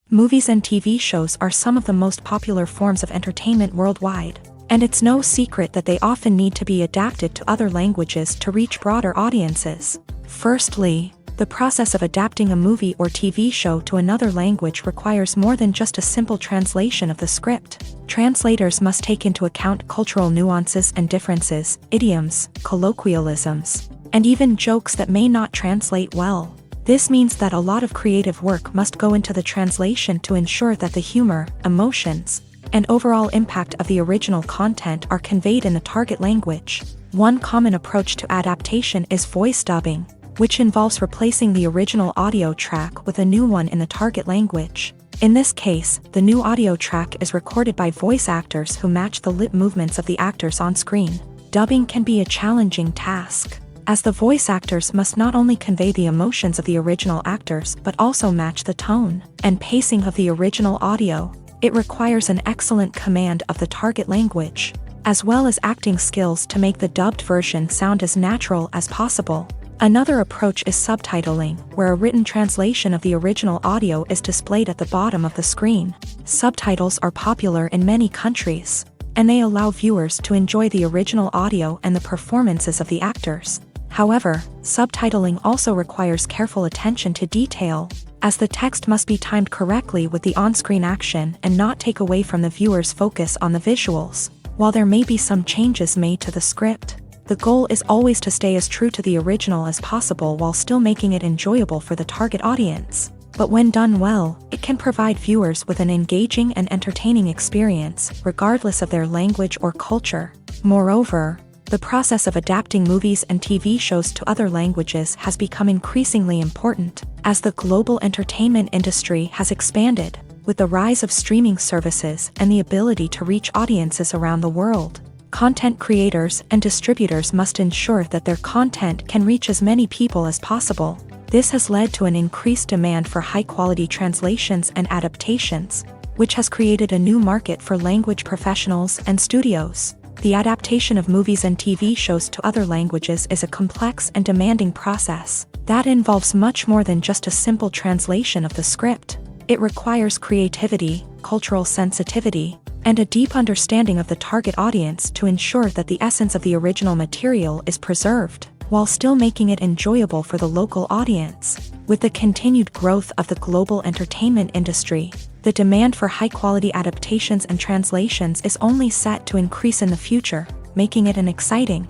Movies and TV shows are some of the most popular forms of entertainment worldwide, and it's no secret that they often need to be adapted to other languages to reach broader audiences. Firstly, the process of adapting a movie or TV show to another language requires more than just a simple translation of the script. Translators must take into account cultural nuances and differences, idioms, colloquialisms, and even jokes that may not translate well. This means that a lot of creative work must go into the translation to ensure that the humor, emotions, and overall impact of the original content are conveyed in the target language. One common approach to adaptation is voice dubbing, which involves replacing the original audio track with a new one in the target language. In this case, the new audio track is recorded by voice actors who match the lip movements of the actors on screen. Dubbing can be a challenging task, as the voice actors must not only convey the emotions of the original actors but also match the tone and pacing of the original audio. It requires an excellent command of the target language, as well as acting skills to make the dubbed version sound as natural as possible. Another approach is subtitling, where a written translation of the original audio is displayed at the bottom of the screen. Subtitles are popular in many countries, and they allow viewers to enjoy the original audio and the performances of the actors. However, subtitling also requires careful attention to detail, as the text must be timed correctly with the on-screen action and not take away from the viewer's focus on the visuals. While there may be some changes made to the script, the goal is always to stay as true to the original as possible while still making it enjoyable for the target audience. But when done well, it can provide viewers with an engaging and entertaining experience, regardless of their language or culture. Moreover, the process of adapting movies and TV shows to other languages has become increasingly important, as the global entertainment industry has expanded, with the rise of streaming services and the ability to reach audiences around the world. Content creators and distributors must ensure that their content can reach as many people as possible. This has led to an increased demand for high-quality translations and adaptations, which has created a new market for language professionals and studios. The adaptation of movies and TV shows to other languages is a complex and demanding process that involves much more than just a simple translation of the script. It requires creativity, cultural sensitivity, and a deep understanding of the target audience to ensure that the essence of the original material is preserved, while still making it enjoyable for the local audience. With the continued growth of the global entertainment industry, the demand for high-quality adaptations and translations is only set to increase in the future, making it an exciting.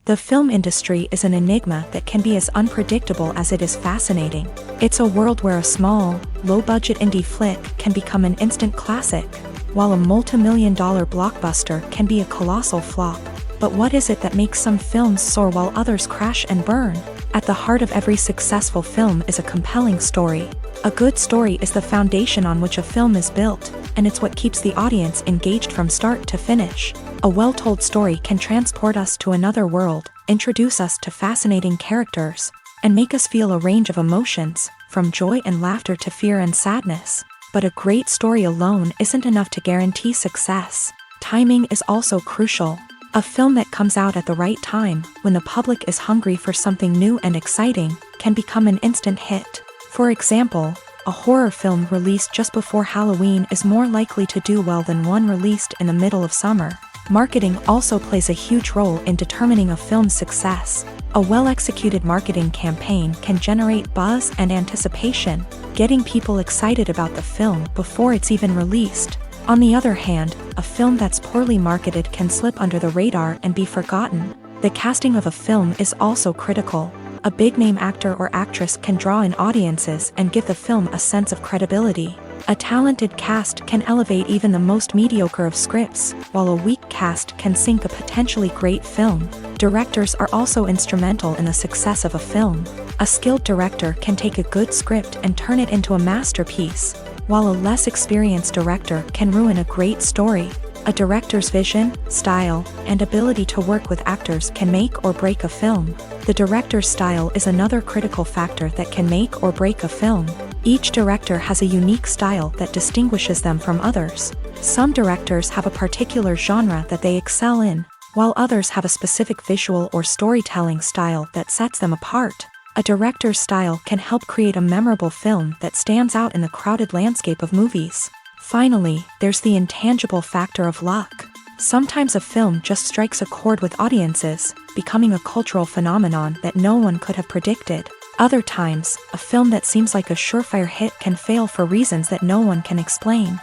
The film industry is an enigma that can be as unpredictable as it is fascinating. It's a world where a small, low-budget indie flick can become an instant classic, while a multi-million-dollar blockbuster can be a colossal flop. But what is it that makes some films soar while others crash and burn? At the heart of every successful film is a compelling story. A good story is the foundation on which a film is built, and it's what keeps the audience engaged from start to finish. A well-told story can transport us to another world, introduce us to fascinating characters, and make us feel a range of emotions, from joy and laughter to fear and sadness. But a great story alone isn't enough to guarantee success. Timing is also crucial. A film that comes out at the right time, when the public is hungry for something new and exciting, can become an instant hit. For example, a horror film released just before Halloween is more likely to do well than one released in the middle of summer. Marketing also plays a huge role in determining a film's success. A well-executed marketing campaign can generate buzz and anticipation, getting people excited about the film before it's even released. On the other hand, a film that's poorly marketed can slip under the radar and be forgotten. The casting of a film is also critical. A big-name actor or actress can draw in audiences and give the film a sense of credibility. A talented cast can elevate even the most mediocre of scripts, while a weak cast can sink a potentially great film. Directors are also instrumental in the success of a film. A skilled director can take a good script and turn it into a masterpiece, while a less experienced director can ruin a great story. A director's vision, style, and ability to work with actors can make or break a film. The director's style is another critical factor that can make or break a film. Each director has a unique style that distinguishes them from others. Some directors have a particular genre that they excel in, while others have a specific visual or storytelling style that sets them apart. A director's style can help create a memorable film that stands out in the crowded landscape of movies. Finally, there's the intangible factor of luck. Sometimes a film just strikes a chord with audiences, becoming a cultural phenomenon that no one could have predicted. Other times, a film that seems like a surefire hit can fail for reasons that no one can explain.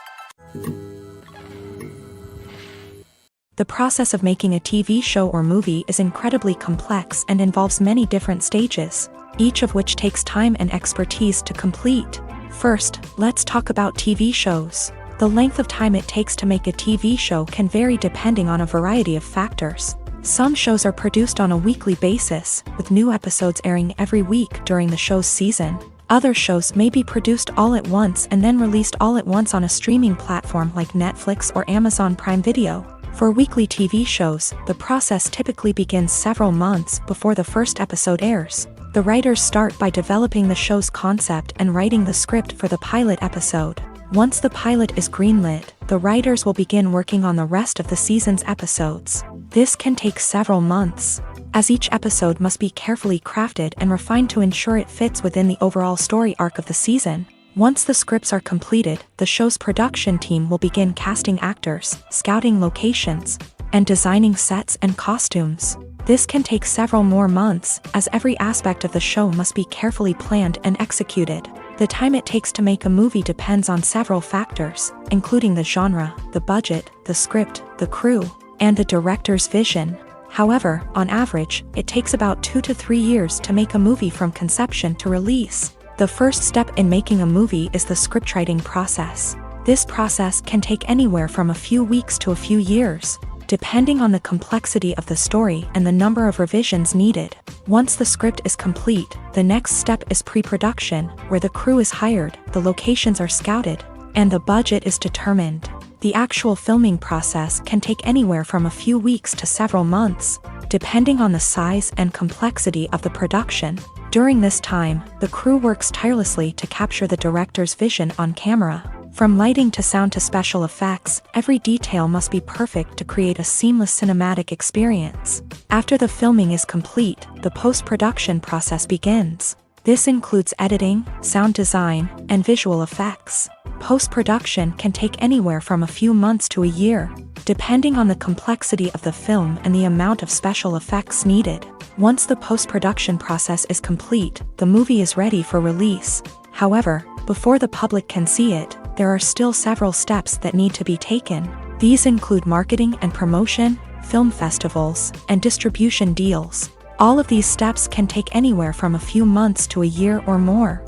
The process of making a TV show or movie is incredibly complex and involves many different stages, each of which takes time and expertise to complete. First, let's talk about TV shows. The length of time it takes to make a TV show can vary depending on a variety of factors. Some shows are produced on a weekly basis, with new episodes airing every week during the show's season. Other shows may be produced all at once and then released all at once on a streaming platform like Netflix or Amazon Prime Video. For weekly TV shows, the process typically begins several months before the first episode airs. The writers start by developing the show's concept and writing the script for the pilot episode. Once the pilot is greenlit, the writers will begin working on the rest of the season's episodes. This can take several months, as each episode must be carefully crafted and refined to ensure it fits within the overall story arc of the season. Once the scripts are completed, the show's production team will begin casting actors, scouting locations, and designing sets and costumes. This can take several more months, as every aspect of the show must be carefully planned and executed. The time it takes to make a movie depends on several factors, including the genre, the budget, the script, the crew, and the director's vision. However, on average, it takes about 2 to 3 years to make a movie from conception to release. The first step in making a movie is the scriptwriting process. This process can take anywhere from a few weeks to a few years, depending on the complexity of the story and the number of revisions needed. Once the script is complete, the next step is pre-production, where the crew is hired, the locations are scouted, and the budget is determined. The actual filming process can take anywhere from a few weeks to several months, depending on the size and complexity of the production. During this time, the crew works tirelessly to capture the director's vision on camera. From lighting to sound to special effects, every detail must be perfect to create a seamless cinematic experience. After the filming is complete, the post-production process begins. This includes editing, sound design, and visual effects. Post-production can take anywhere from a few months to a year, depending on the complexity of the film and the amount of special effects needed. Once the post-production process is complete, the movie is ready for release. However, before the public can see it, there are still several steps that need to be taken. These include marketing and promotion, film festivals, and distribution deals. All of these steps can take anywhere from a few months to a year or more.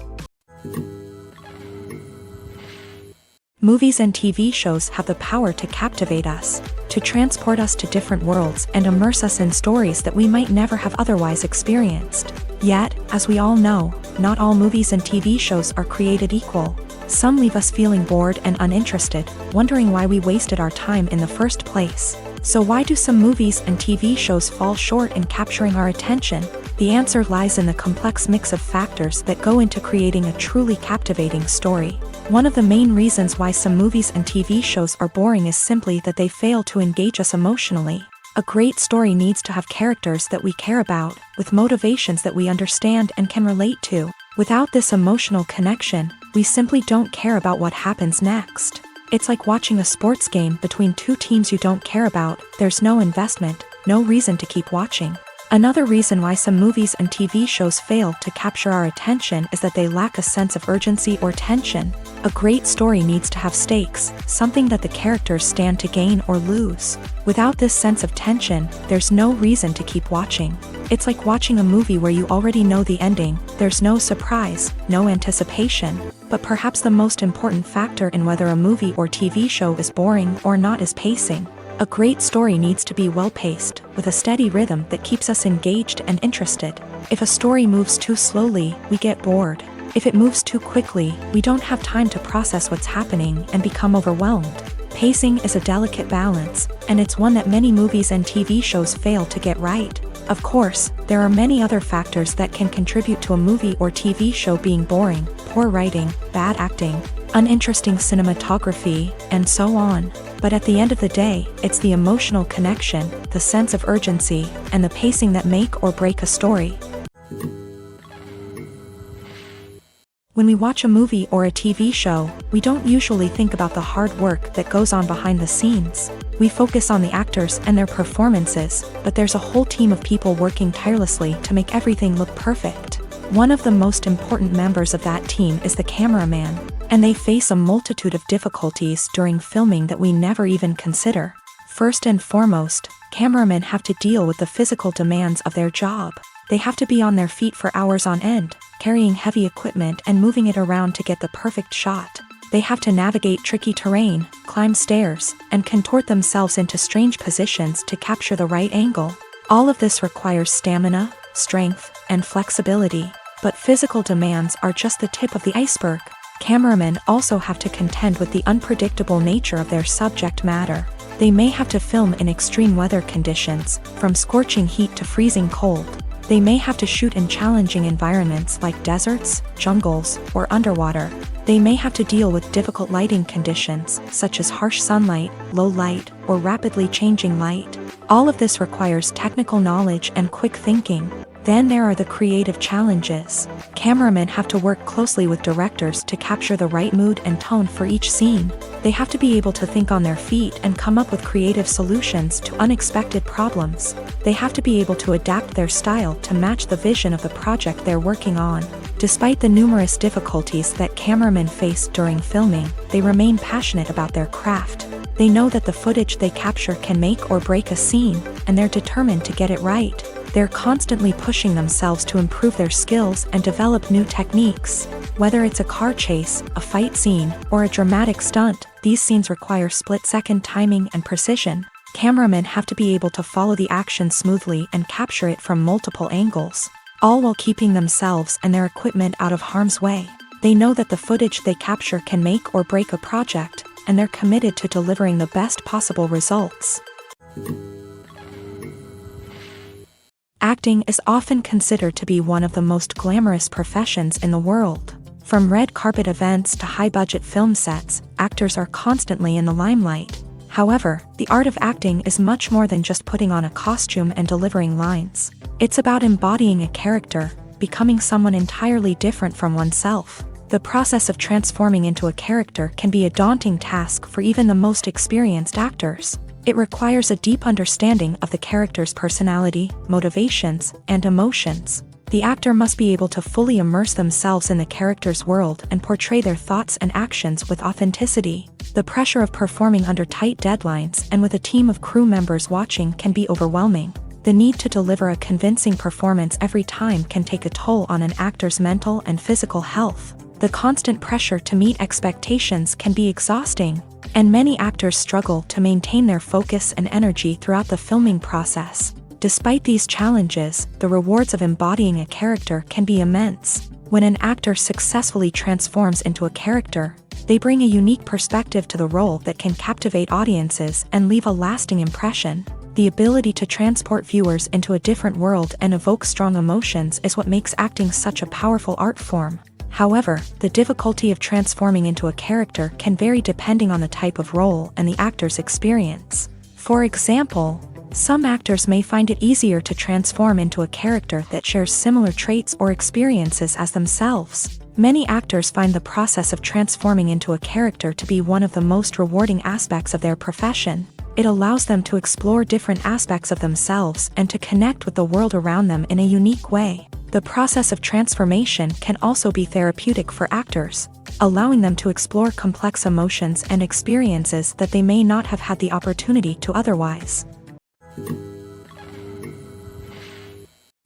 Movies and TV shows have the power to captivate us, to transport us to different worlds and immerse us in stories that we might never have otherwise experienced. Yet, as we all know, not all movies and TV shows are created equal. Some leave us feeling bored and uninterested, wondering why we wasted our time in the first place. So why do some movies and TV shows fall short in capturing our attention? The answer lies in the complex mix of factors that go into creating a truly captivating story. One of the main reasons why some movies and TV shows are boring is simply that they fail to engage us emotionally. A great story needs to have characters that we care about, with motivations that we understand and can relate to. Without this emotional connection, we simply don't care about what happens next. It's like watching a sports game between two teams you don't care about. There's no investment, no reason to keep watching. Another reason why some movies and TV shows fail to capture our attention is that they lack a sense of urgency or tension. A great story needs to have stakes, something that the characters stand to gain or lose. Without this sense of tension, there's no reason to keep watching. It's like watching a movie where you already know the ending. There's no surprise, no anticipation. But perhaps the most important factor in whether a movie or TV show is boring or not is pacing. A great story needs to be well-paced, with a steady rhythm that keeps us engaged and interested. If a story moves too slowly, we get bored. If it moves too quickly, we don't have time to process what's happening and become overwhelmed. Pacing is a delicate balance, and it's one that many movies and TV shows fail to get right. Of course, there are many other factors that can contribute to a movie or TV show being boring: poor writing, bad acting, uninteresting cinematography, and so on. But at the end of the day, it's the emotional connection, the sense of urgency, and the pacing that make or break a story. When we watch a movie or a TV show, we don't usually think about the hard work that goes on behind the scenes. We focus on the actors and their performances, but there's a whole team of people working tirelessly to make everything look perfect. One of the most important members of that team is the cameraman, and they face a multitude of difficulties during filming that we never even consider. First and foremost, cameramen have to deal with the physical demands of their job. They have to be on their feet for hours on end, carrying heavy equipment and moving it around to get the perfect shot. They have to navigate tricky terrain, climb stairs, and contort themselves into strange positions to capture the right angle. All of this requires stamina, strength, and flexibility. But physical demands are just the tip of the iceberg. Cameramen also have to contend with the unpredictable nature of their subject matter. They may have to film in extreme weather conditions, from scorching heat to freezing cold. They may have to shoot in challenging environments like deserts, jungles, or underwater. They may have to deal with difficult lighting conditions, such as harsh sunlight, low light, or rapidly changing light. All of this requires technical knowledge and quick thinking. Then there are the creative challenges. Cameramen have to work closely with directors to capture the right mood and tone for each scene. They have to be able to think on their feet and come up with creative solutions to unexpected problems. They have to be able to adapt their style to match the vision of the project they're working on. Despite the numerous difficulties that cameramen face during filming, they remain passionate about their craft. They know that the footage they capture can make or break a scene, and they're determined to get it right. They're constantly pushing themselves to improve their skills and develop new techniques. Whether it's a car chase, a fight scene, or a dramatic stunt, these scenes require split-second timing and precision. Cameramen have to be able to follow the action smoothly and capture it from multiple angles, all while keeping themselves and their equipment out of harm's way. They know that the footage they capture can make or break a project, and they're committed to delivering the best possible results. Acting is often considered to be one of the most glamorous professions in the world. From red carpet events to high-budget film sets, actors are constantly in the limelight. However, the art of acting is much more than just putting on a costume and delivering lines. It's about embodying a character, becoming someone entirely different from oneself. The process of transforming into a character can be a daunting task for even the most experienced actors. It requires a deep understanding of the character's personality, motivations, and emotions. The actor must be able to fully immerse themselves in the character's world and portray their thoughts and actions with authenticity. The pressure of performing under tight deadlines and with a team of crew members watching can be overwhelming. The need to deliver a convincing performance every time can take a toll on an actor's mental and physical health. The constant pressure to meet expectations can be exhausting, and many actors struggle to maintain their focus and energy throughout the filming process. Despite these challenges, the rewards of embodying a character can be immense. When an actor successfully transforms into a character, they bring a unique perspective to the role that can captivate audiences and leave a lasting impression. The ability to transport viewers into a different world and evoke strong emotions is what makes acting such a powerful art form. However, the difficulty of transforming into a character can vary depending on the type of role and the actor's experience. For example, some actors may find it easier to transform into a character that shares similar traits or experiences as themselves. Many actors find the process of transforming into a character to be one of the most rewarding aspects of their profession. It allows them to explore different aspects of themselves and to connect with the world around them in a unique way. The process of transformation can also be therapeutic for actors, allowing them to explore complex emotions and experiences that they may not have had the opportunity to otherwise.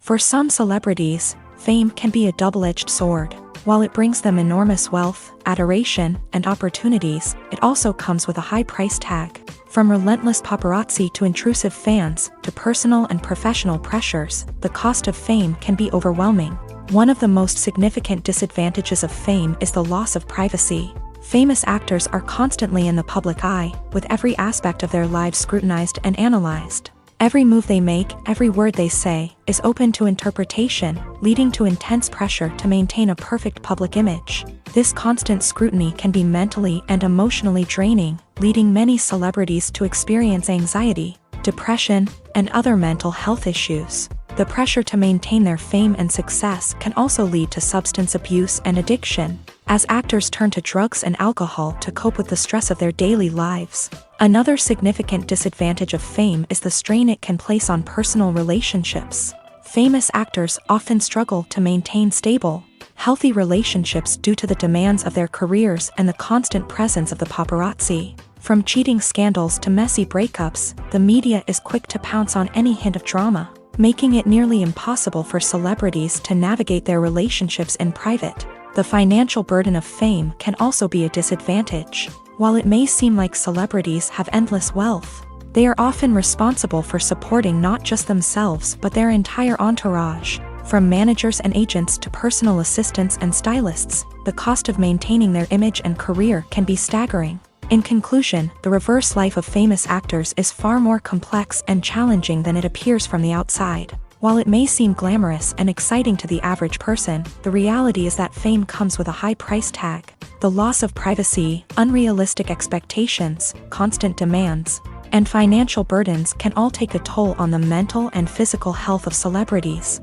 For some celebrities, fame can be a double-edged sword. While it brings them enormous wealth, adoration, and opportunities, it also comes with a high price tag. From relentless paparazzi to intrusive fans, to personal and professional pressures, the cost of fame can be overwhelming. One of the most significant disadvantages of fame is the loss of privacy. Famous actors are constantly in the public eye, with every aspect of their lives scrutinized and analyzed. Every move they make, every word they say, is open to interpretation, leading to intense pressure to maintain a perfect public image. This constant scrutiny can be mentally and emotionally draining, leading many celebrities to experience anxiety, depression, and other mental health issues. The pressure to maintain their fame and success can also lead to substance abuse and addiction, as actors turn to drugs and alcohol to cope with the stress of their daily lives. Another significant disadvantage of fame is the strain it can place on personal relationships. Famous actors often struggle to maintain stable, healthy relationships due to the demands of their careers and the constant presence of the paparazzi. From cheating scandals to messy breakups, the media is quick to pounce on any hint of drama, making it nearly impossible for celebrities to navigate their relationships in private. The financial burden of fame can also be a disadvantage. While it may seem like celebrities have endless wealth, they are often responsible for supporting not just themselves but their entire entourage. From managers and agents to personal assistants and stylists, the cost of maintaining their image and career can be staggering. In conclusion, the reverse life of famous actors is far more complex and challenging than it appears from the outside. While it may seem glamorous and exciting to the average person, the reality is that fame comes with a high price tag. The loss of privacy, unrealistic expectations, constant demands, and financial burdens can all take a toll on the mental and physical health of celebrities.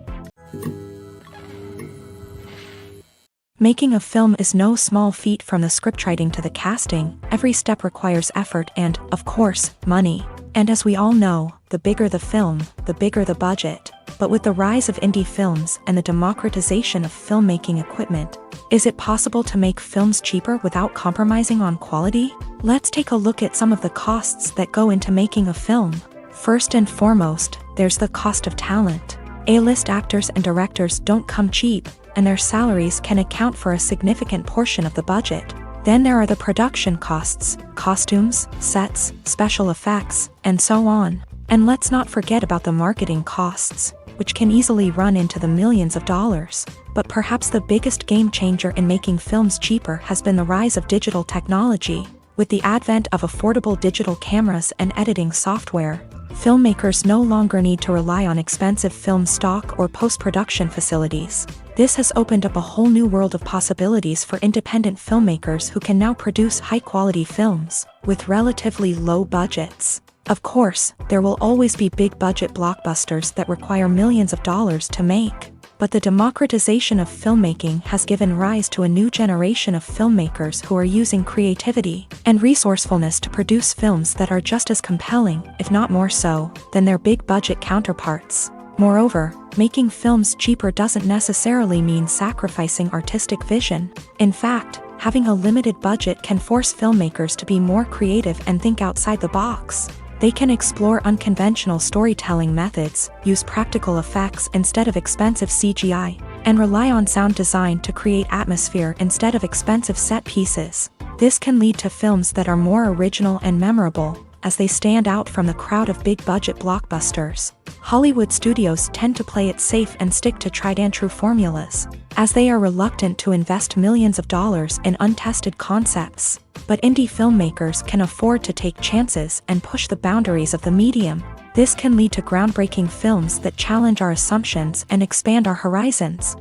Making a film is no small feat. From the scriptwriting to the casting, every step requires effort and, of course, money. And as we all know, the bigger the film, the bigger the budget. But with the rise of indie films and the democratization of filmmaking equipment, is it possible to make films cheaper without compromising on quality? Let's take a look at some of the costs that go into making a film. First and foremost, there's the cost of talent. A-list actors and directors don't come cheap, and their salaries can account for a significant portion of the budget. Then there are the production costs, costumes, sets, special effects, and so on. And let's not forget about the marketing costs, which can easily run into the millions of dollars. But perhaps the biggest game changer in making films cheaper has been the rise of digital technology. With the advent of affordable digital cameras and editing software, filmmakers no longer need to rely on expensive film stock or post-production facilities. This has opened up a whole new world of possibilities for independent filmmakers who can now produce high-quality films with relatively low budgets. Of course, there will always be big-budget blockbusters that require millions of dollars to make. But the democratization of filmmaking has given rise to a new generation of filmmakers who are using creativity and resourcefulness to produce films that are just as compelling, if not more so, than their big-budget counterparts. Moreover, making films cheaper doesn't necessarily mean sacrificing artistic vision. In fact, having a limited budget can force filmmakers to be more creative and think outside the box. They can explore unconventional storytelling methods, use practical effects instead of expensive CGI, and rely on sound design to create atmosphere instead of expensive set pieces. This can lead to films that are more original and memorable, as they stand out from the crowd of big-budget blockbusters. Hollywood studios tend to play it safe and stick to tried-and-true formulas, as they are reluctant to invest millions of dollars in untested concepts. But indie filmmakers can afford to take chances and push the boundaries of the medium. This can lead to groundbreaking films that challenge our assumptions and expand our horizons.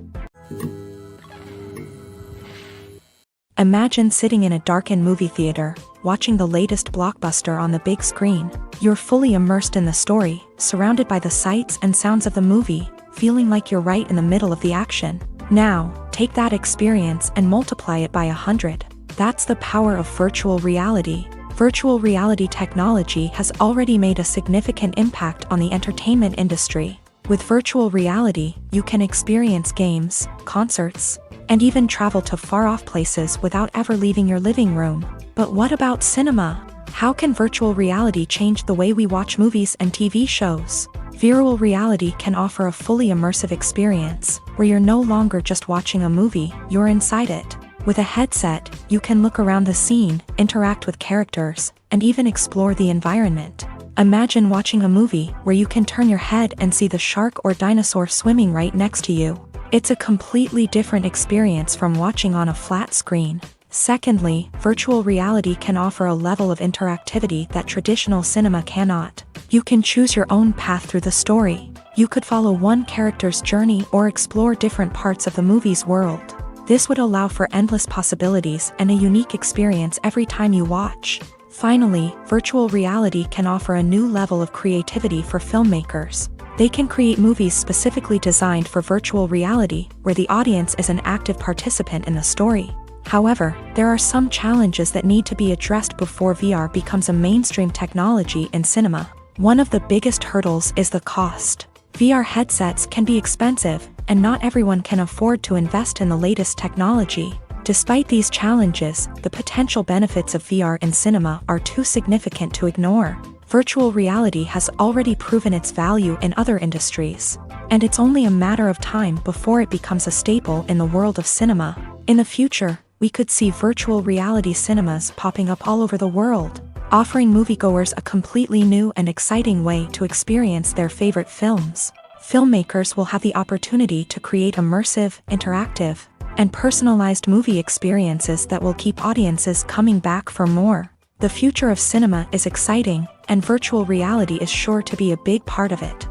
Imagine sitting in a darkened movie theater, watching the latest blockbuster on the big screen. You're fully immersed in the story, surrounded by the sights and sounds of the movie, feeling like you're right in the middle of the action. Now, take that experience and multiply it by 100. That's the power of virtual reality. Virtual reality technology has already made a significant impact on the entertainment industry. With virtual reality, you can experience games, concerts, and even travel to far-off places without ever leaving your living room. But what about cinema? How can virtual reality change the way we watch movies and TV shows? Virtual reality can offer a fully immersive experience, where you're no longer just watching a movie, you're inside it. With a headset, you can look around the scene, interact with characters, and even explore the environment. Imagine watching a movie where you can turn your head and see the shark or dinosaur swimming right next to you. It's a completely different experience from watching on a flat screen. Secondly, virtual reality can offer a level of interactivity that traditional cinema cannot. You can choose your own path through the story. You could follow one character's journey or explore different parts of the movie's world. This would allow for endless possibilities and a unique experience every time you watch. Finally, virtual reality can offer a new level of creativity for filmmakers. They can create movies specifically designed for virtual reality, where the audience is an active participant in the story. However, there are some challenges that need to be addressed before VR becomes a mainstream technology in cinema. One of the biggest hurdles is the cost. VR headsets can be expensive, and not everyone can afford to invest in the latest technology. Despite these challenges, the potential benefits of VR in cinema are too significant to ignore. Virtual reality has already proven its value in other industries, and it's only a matter of time before it becomes a staple in the world of cinema. In the future, we could see virtual reality cinemas popping up all over the world, offering moviegoers a completely new and exciting way to experience their favorite films. Filmmakers will have the opportunity to create immersive, interactive, and personalized movie experiences that will keep audiences coming back for more. The future of cinema is exciting, and virtual reality is sure to be a big part of it.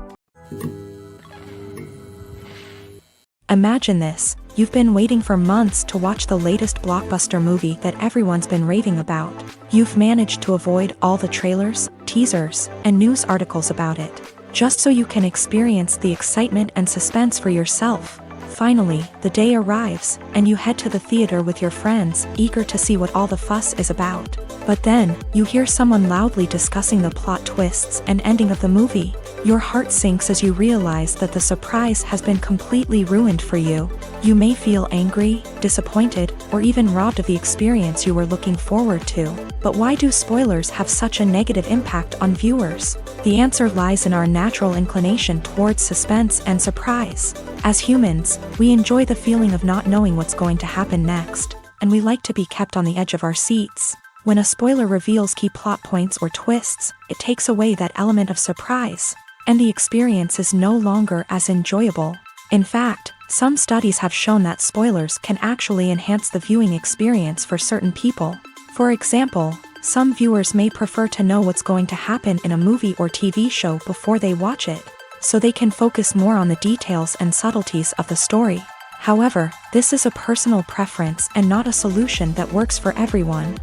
Imagine this: you've been waiting for months to watch the latest blockbuster movie that everyone's been raving about. You've managed to avoid all the trailers, teasers, and news articles about it, just so you can experience the excitement and suspense for yourself. Finally, the day arrives, and you head to the theater with your friends, eager to see what all the fuss is about. But then, you hear someone loudly discussing the plot twists and ending of the movie. Your heart sinks as you realize that the surprise has been completely ruined for you. You may feel angry, disappointed, or even robbed of the experience you were looking forward to. But why do spoilers have such a negative impact on viewers? The answer lies in our natural inclination towards suspense and surprise. As humans, we enjoy the feeling of not knowing what's going to happen next, and we like to be kept on the edge of our seats. When a spoiler reveals key plot points or twists, it takes away that element of surprise, and the experience is no longer as enjoyable. In fact, some studies have shown that spoilers can actually enhance the viewing experience for certain people. For example, some viewers may prefer to know what's going to happen in a movie or TV show before they watch it, so they can focus more on the details and subtleties of the story. However, this is a personal preference and not a solution that works for everyone.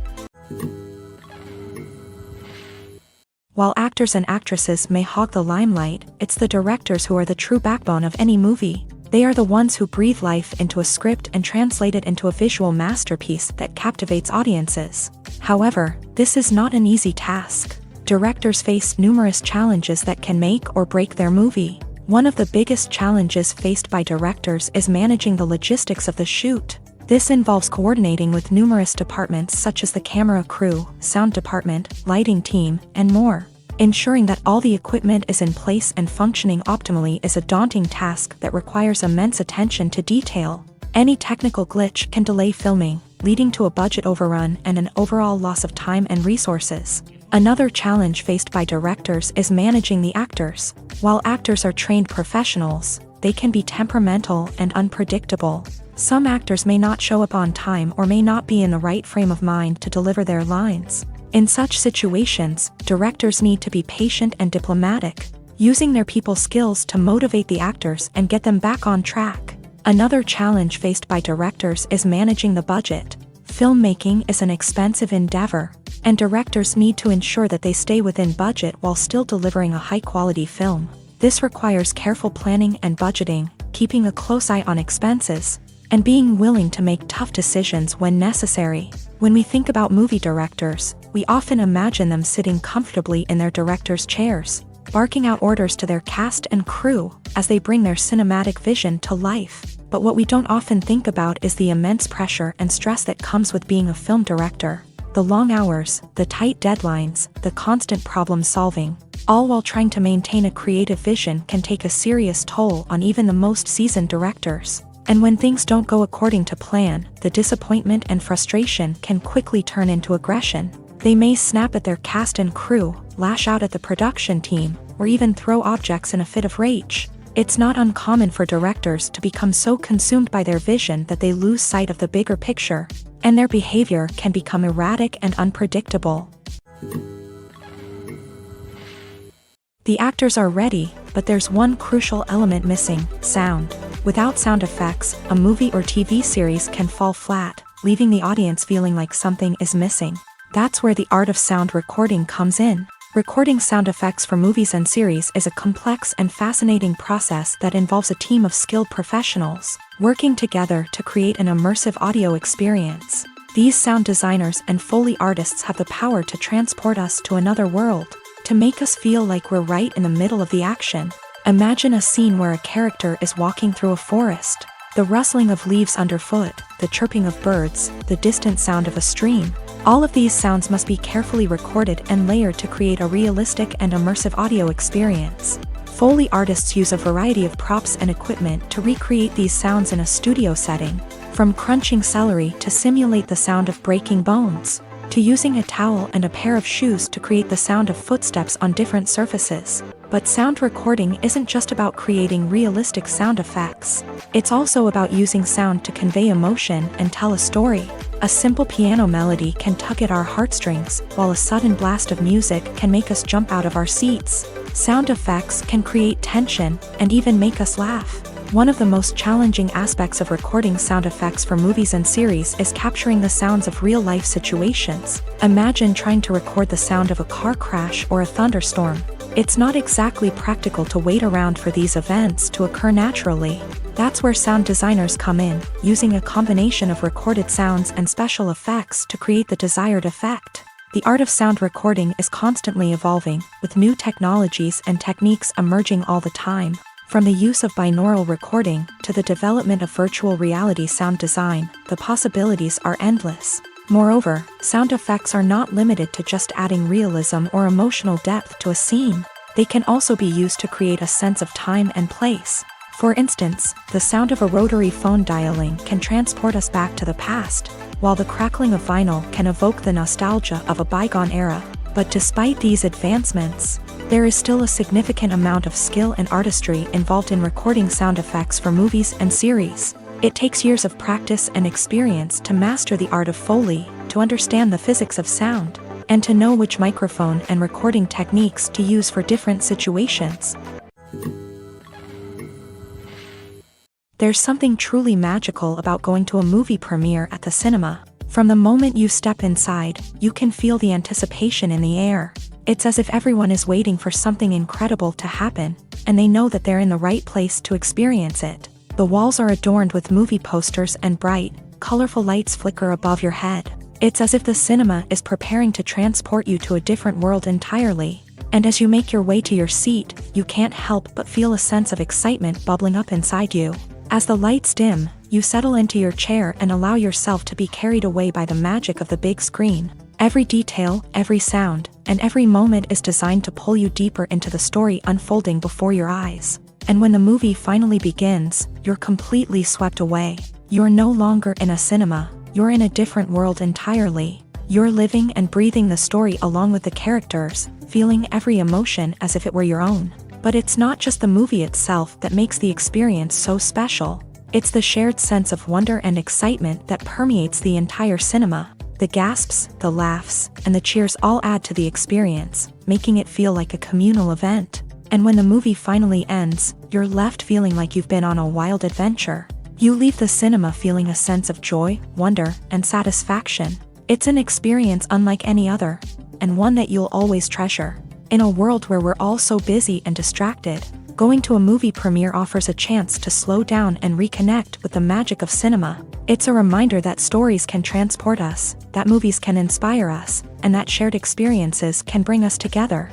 While actors and actresses may hog the limelight, it's the directors who are the true backbone of any movie. They are the ones who breathe life into a script and translate it into a visual masterpiece that captivates audiences. However, this is not an easy task. Directors face numerous challenges that can make or break their movie. One of the biggest challenges faced by directors is managing the logistics of the shoot. This involves coordinating with numerous departments such as the camera crew, sound department, lighting team, and more. Ensuring that all the equipment is in place and functioning optimally is a daunting task that requires immense attention to detail. Any technical glitch can delay filming, leading to a budget overrun and an overall loss of time and resources. Another challenge faced by directors is managing the actors. While actors are trained professionals, they can be temperamental and unpredictable. Some actors may not show up on time or may not be in the right frame of mind to deliver their lines. In such situations, directors need to be patient and diplomatic, using their people skills to motivate the actors and get them back on track. Another challenge faced by directors is managing the budget. Filmmaking is an expensive endeavor, and directors need to ensure that they stay within budget while still delivering a high-quality film. This requires careful planning and budgeting, keeping a close eye on expenses, and being willing to make tough decisions when necessary. When we think about movie directors, we often imagine them sitting comfortably in their director's chairs, barking out orders to their cast and crew as they bring their cinematic vision to life. But what we don't often think about is the immense pressure and stress that comes with being a film director. The long hours, the tight deadlines, the constant problem solving, all while trying to maintain a creative vision can take a serious toll on even the most seasoned directors. And when things don't go according to plan, the disappointment and frustration can quickly turn into aggression. They may snap at their cast and crew, lash out at the production team, or even throw objects in a fit of rage. It's not uncommon for directors to become so consumed by their vision that they lose sight of the bigger picture, and their behavior can become erratic and unpredictable. The actors are ready, but there's one crucial element missing: sound. Without sound effects, a movie or TV series can fall flat, leaving the audience feeling like something is missing. That's where the art of sound recording comes in. Recording sound effects for movies and series is a complex and fascinating process that involves a team of skilled professionals working together to create an immersive audio experience. These sound designers and Foley artists have the power to transport us to another world, to make us feel like we're right in the middle of the action. Imagine a scene where a character is walking through a forest. The rustling of leaves underfoot, the chirping of birds, the distant sound of a stream. All of these sounds must be carefully recorded and layered to create a realistic and immersive audio experience. Foley artists use a variety of props and equipment to recreate these sounds in a studio setting, from crunching celery to simulate the sound of breaking bones, to using a towel and a pair of shoes to create the sound of footsteps on different surfaces. But sound recording isn't just about creating realistic sound effects. It's also about using sound to convey emotion and tell a story. A simple piano melody can tug at our heartstrings, while a sudden blast of music can make us jump out of our seats. Sound effects can create tension and even make us laugh. One of the most challenging aspects of recording sound effects for movies and series is capturing the sounds of real-life situations. Imagine trying to record the sound of a car crash or a thunderstorm. It's not exactly practical to wait around for these events to occur naturally. That's where sound designers come in, using a combination of recorded sounds and special effects to create the desired effect. The art of sound recording is constantly evolving, with new technologies and techniques emerging all the time. From the use of binaural recording to the development of virtual reality sound design, the possibilities are endless. Moreover, sound effects are not limited to just adding realism or emotional depth to a scene. They can also be used to create a sense of time and place. For instance, the sound of a rotary phone dialing can transport us back to the past, while the crackling of vinyl can evoke the nostalgia of a bygone era. But despite these advancements, there is still a significant amount of skill and artistry involved in recording sound effects for movies and series. It takes years of practice and experience to master the art of Foley, to understand the physics of sound, and to know which microphone and recording techniques to use for different situations. There's something truly magical about going to a movie premiere at the cinema. From the moment you step inside, you can feel the anticipation in the air. It's as if everyone is waiting for something incredible to happen, and they know that they're in the right place to experience it. The walls are adorned with movie posters and bright, colorful lights flicker above your head. It's as if the cinema is preparing to transport you to a different world entirely. And as you make your way to your seat, you can't help but feel a sense of excitement bubbling up inside you. As the lights dim, you settle into your chair and allow yourself to be carried away by the magic of the big screen. Every detail, every sound, and every moment is designed to pull you deeper into the story unfolding before your eyes. And when the movie finally begins, you're completely swept away. You're no longer in a cinema, you're in a different world entirely. You're living and breathing the story along with the characters, feeling every emotion as if it were your own. But it's not just the movie itself that makes the experience so special. It's the shared sense of wonder and excitement that permeates the entire cinema. The gasps, the laughs, and the cheers all add to the experience, making it feel like a communal event. And when the movie finally ends, you're left feeling like you've been on a wild adventure. You leave the cinema feeling a sense of joy, wonder, and satisfaction. It's an experience unlike any other, and one that you'll always treasure. In a world where we're all so busy and distracted, going to a movie premiere offers a chance to slow down and reconnect with the magic of cinema. It's a reminder that stories can transport us, that movies can inspire us, and that shared experiences can bring us together.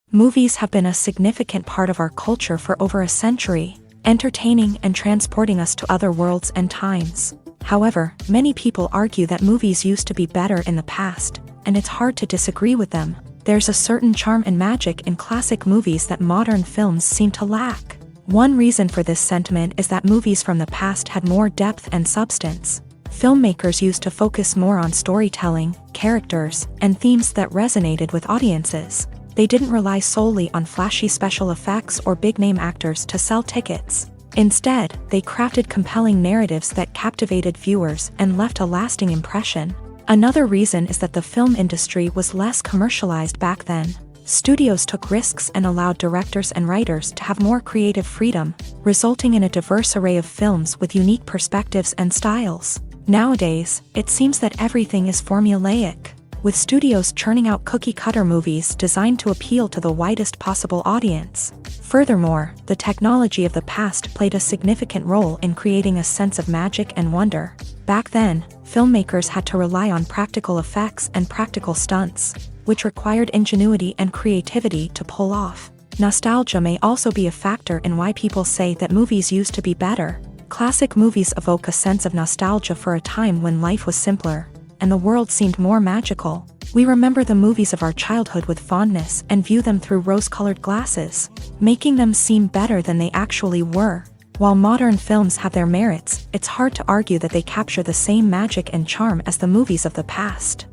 Movies have been a significant part of our culture for over a century, entertaining and transporting us to other worlds and times. However, many people argue that movies used to be better in the past, and it's hard to disagree with them. There's a certain charm and magic in classic movies that modern films seem to lack. One reason for this sentiment is that movies from the past had more depth and substance. Filmmakers used to focus more on storytelling, characters, and themes that resonated with audiences. They didn't rely solely on flashy special effects or big-name actors to sell tickets. Instead, they crafted compelling narratives that captivated viewers and left a lasting impression. Another reason is that the film industry was less commercialized back then. Studios took risks and allowed directors and writers to have more creative freedom, resulting in a diverse array of films with unique perspectives and styles. Nowadays, it seems that everything is formulaic, with studios churning out cookie-cutter movies designed to appeal to the widest possible audience. Furthermore, the technology of the past played a significant role in creating a sense of magic and wonder. Back then, filmmakers had to rely on practical effects and practical stunts, which required ingenuity and creativity to pull off. Nostalgia may also be a factor in why people say that movies used to be better. Classic movies evoke a sense of nostalgia for a time when life was simpler, and the world seemed more magical. We remember the movies of our childhood with fondness and view them through rose-colored glasses, making them seem better than they actually were. While modern films have their merits, it's hard to argue that they capture the same magic and charm as the movies of the past.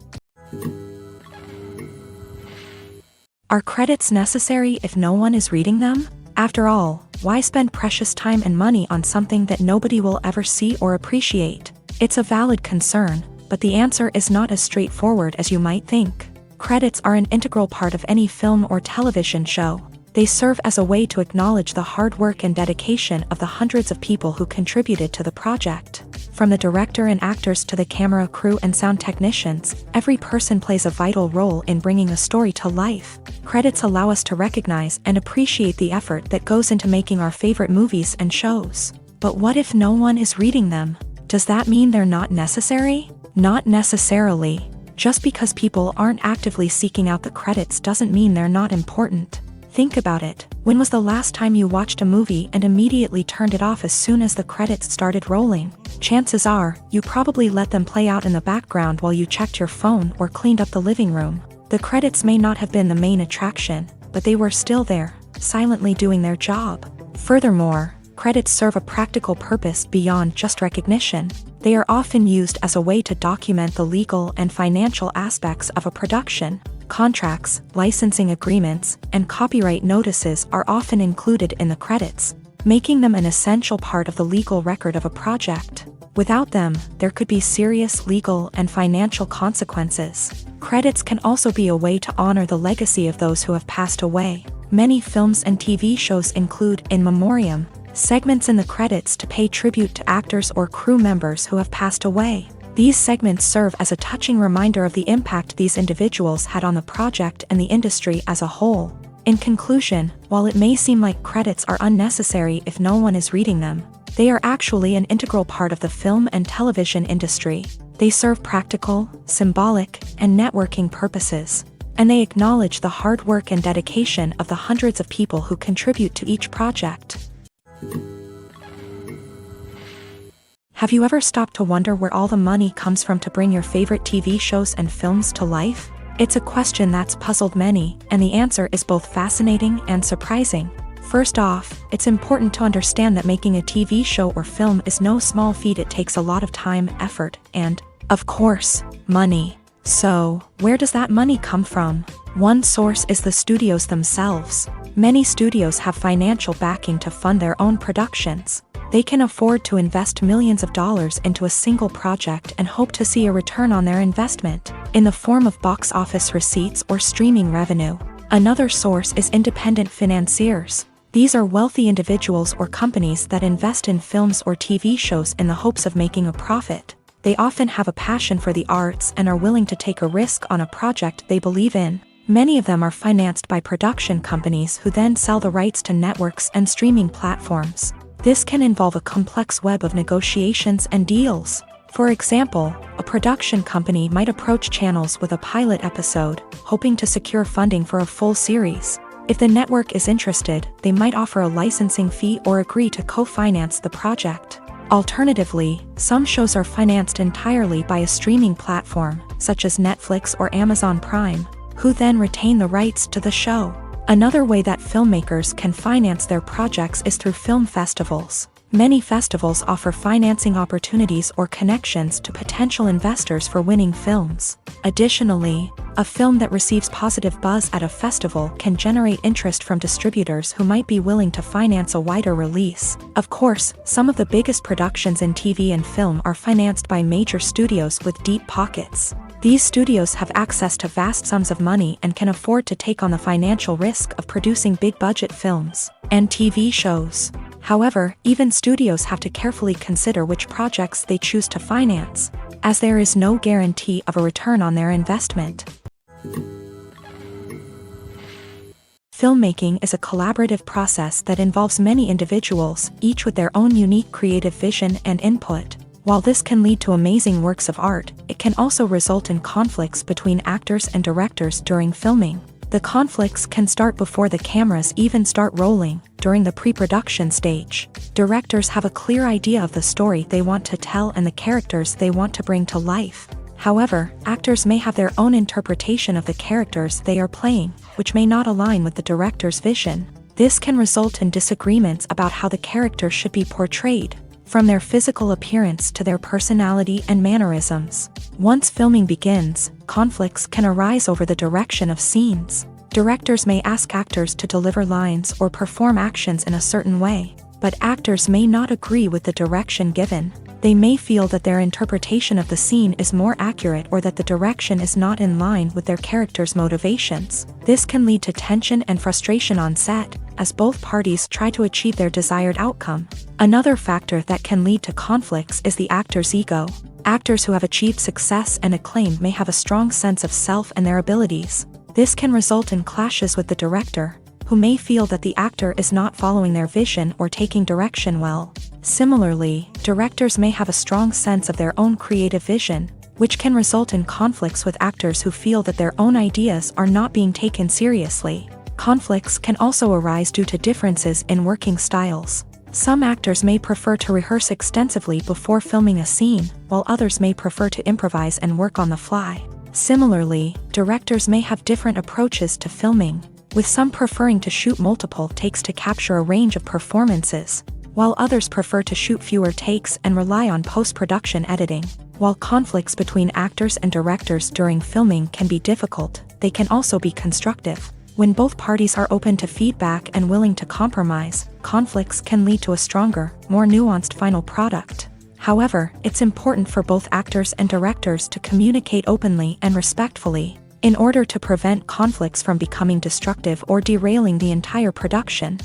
Are credits necessary if no one is reading them? After all, why spend precious time and money on something that nobody will ever see or appreciate? It's a valid concern, but the answer is not as straightforward as you might think. Credits are an integral part of any film or television show. They serve as a way to acknowledge the hard work and dedication of the hundreds of people who contributed to the project. From the director and actors to the camera crew and sound technicians, every person plays a vital role in bringing a story to life. Credits allow us to recognize and appreciate the effort that goes into making our favorite movies and shows. But what if no one is reading them? Does that mean they're not necessary? Not necessarily. Just because people aren't actively seeking out the credits doesn't mean they're not important. Think about it. When was the last time you watched a movie and immediately turned it off as soon as the credits started rolling? Chances are, you probably let them play out in the background while you checked your phone or cleaned up the living room. The credits may not have been the main attraction, but they were still there, silently doing their job. Furthermore, credits serve a practical purpose beyond just recognition. They are often used as a way to document the legal and financial aspects of a production. Contracts, licensing agreements, and copyright notices are often included in the credits, making them an essential part of the legal record of a project. Without them, there could be serious legal and financial consequences. Credits can also be a way to honor the legacy of those who have passed away. Many films and TV shows include in memoriam segments in the credits to pay tribute to actors or crew members who have passed away. These segments serve as a touching reminder of the impact these individuals had on the project and the industry as a whole. In conclusion, while it may seem like credits are unnecessary if no one is reading them, they are actually an integral part of the film and television industry. They serve practical, symbolic, and networking purposes, and they acknowledge the hard work and dedication of the hundreds of people who contribute to each project. Have you ever stopped to wonder where all the money comes from to bring your favorite TV shows and films to life? It's a question that's puzzled many, and the answer is both fascinating and surprising. First off, it's important to understand that making a TV show or film is no small feat. It takes a lot of time, effort, and, of course, money. So, where does that money come from? One source is the studios themselves. Many studios have financial backing to fund their own productions. They can afford to invest millions of dollars into a single project and hope to see a return on their investment, in the form of box office receipts or streaming revenue. Another source is independent financiers. These are wealthy individuals or companies that invest in films or TV shows in the hopes of making a profit. They often have a passion for the arts and are willing to take a risk on a project they believe in. Many of them are financed by production companies who then sell the rights to networks and streaming platforms. This can involve a complex web of negotiations and deals. For example, a production company might approach channels with a pilot episode, hoping to secure funding for a full series. If the network is interested, they might offer a licensing fee or agree to co-finance the project. Alternatively, some shows are financed entirely by a streaming platform, such as Netflix or Amazon Prime, who then retain the rights to the show. Another way that filmmakers can finance their projects is through film festivals. Many festivals offer financing opportunities or connections to potential investors for winning films. Additionally, a film that receives positive buzz at a festival can generate interest from distributors who might be willing to finance a wider release. Of course, some of the biggest productions in TV and film are financed by major studios with deep pockets. These studios have access to vast sums of money and can afford to take on the financial risk of producing big-budget films and TV shows. However, even studios have to carefully consider which projects they choose to finance, as there is no guarantee of a return on their investment. Filmmaking is a collaborative process that involves many individuals, each with their own unique creative vision and input. While this can lead to amazing works of art, it can also result in conflicts between actors and directors during filming. The conflicts can start before the cameras even start rolling, during the pre-production stage. Directors have a clear idea of the story they want to tell and the characters they want to bring to life. However, actors may have their own interpretation of the characters they are playing, which may not align with the director's vision. This can result in disagreements about how the character should be portrayed, from their physical appearance to their personality and mannerisms. Once filming begins, conflicts can arise over the direction of scenes. Directors may ask actors to deliver lines or perform actions in a certain way, but actors may not agree with the direction given. They may feel that their interpretation of the scene is more accurate or that the direction is not in line with their character's motivations. This can lead to tension and frustration on set, as both parties try to achieve their desired outcome. Another factor that can lead to conflicts is the actor's ego. Actors who have achieved success and acclaim may have a strong sense of self and their abilities. This can result in clashes with the director, who may feel that the actor is not following their vision or taking direction well. Similarly, directors may have a strong sense of their own creative vision, which can result in conflicts with actors who feel that their own ideas are not being taken seriously. Conflicts can also arise due to differences in working styles. Some actors may prefer to rehearse extensively before filming a scene, while others may prefer to improvise and work on the fly. Similarly, directors may have different approaches to filming, with some preferring to shoot multiple takes to capture a range of performances, while others prefer to shoot fewer takes and rely on post-production editing. While conflicts between actors and directors during filming can be difficult, they can also be constructive. When both parties are open to feedback and willing to compromise, conflicts can lead to a stronger, more nuanced final product. However, it's important for both actors and directors to communicate openly and respectfully, in order to prevent conflicts from becoming destructive or derailing the entire production.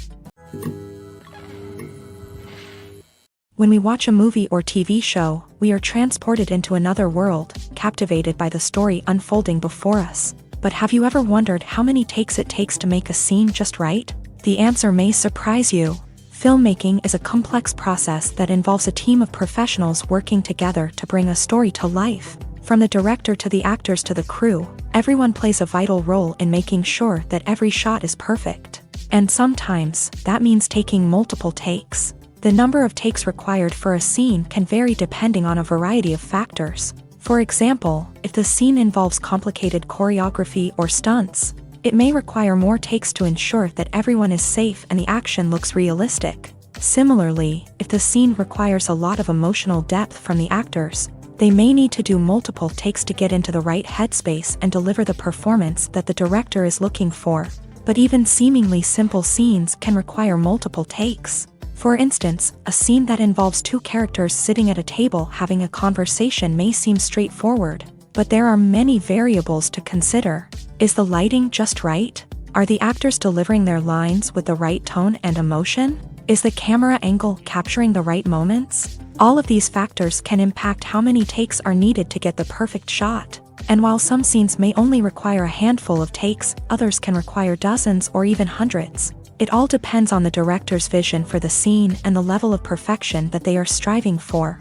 When we watch a movie or TV show, we are transported into another world, captivated by the story unfolding before us. But have you ever wondered how many takes it takes to make a scene just right? The answer may surprise you. Filmmaking is a complex process that involves a team of professionals working together to bring a story to life. From the director to the actors to the crew, everyone plays a vital role in making sure that every shot is perfect. And sometimes, that means taking multiple takes. The number of takes required for a scene can vary depending on a variety of factors. For example, if the scene involves complicated choreography or stunts, it may require more takes to ensure that everyone is safe and the action looks realistic. Similarly, if the scene requires a lot of emotional depth from the actors, they may need to do multiple takes to get into the right headspace and deliver the performance that the director is looking for. But even seemingly simple scenes can require multiple takes. For instance, a scene that involves two characters sitting at a table having a conversation may seem straightforward, but there are many variables to consider. Is the lighting just right? Are the actors delivering their lines with the right tone and emotion? Is the camera angle capturing the right moments? All of these factors can impact how many takes are needed to get the perfect shot. And while some scenes may only require a handful of takes, others can require dozens or even hundreds. It all depends on the director's vision for the scene and the level of perfection that they are striving for.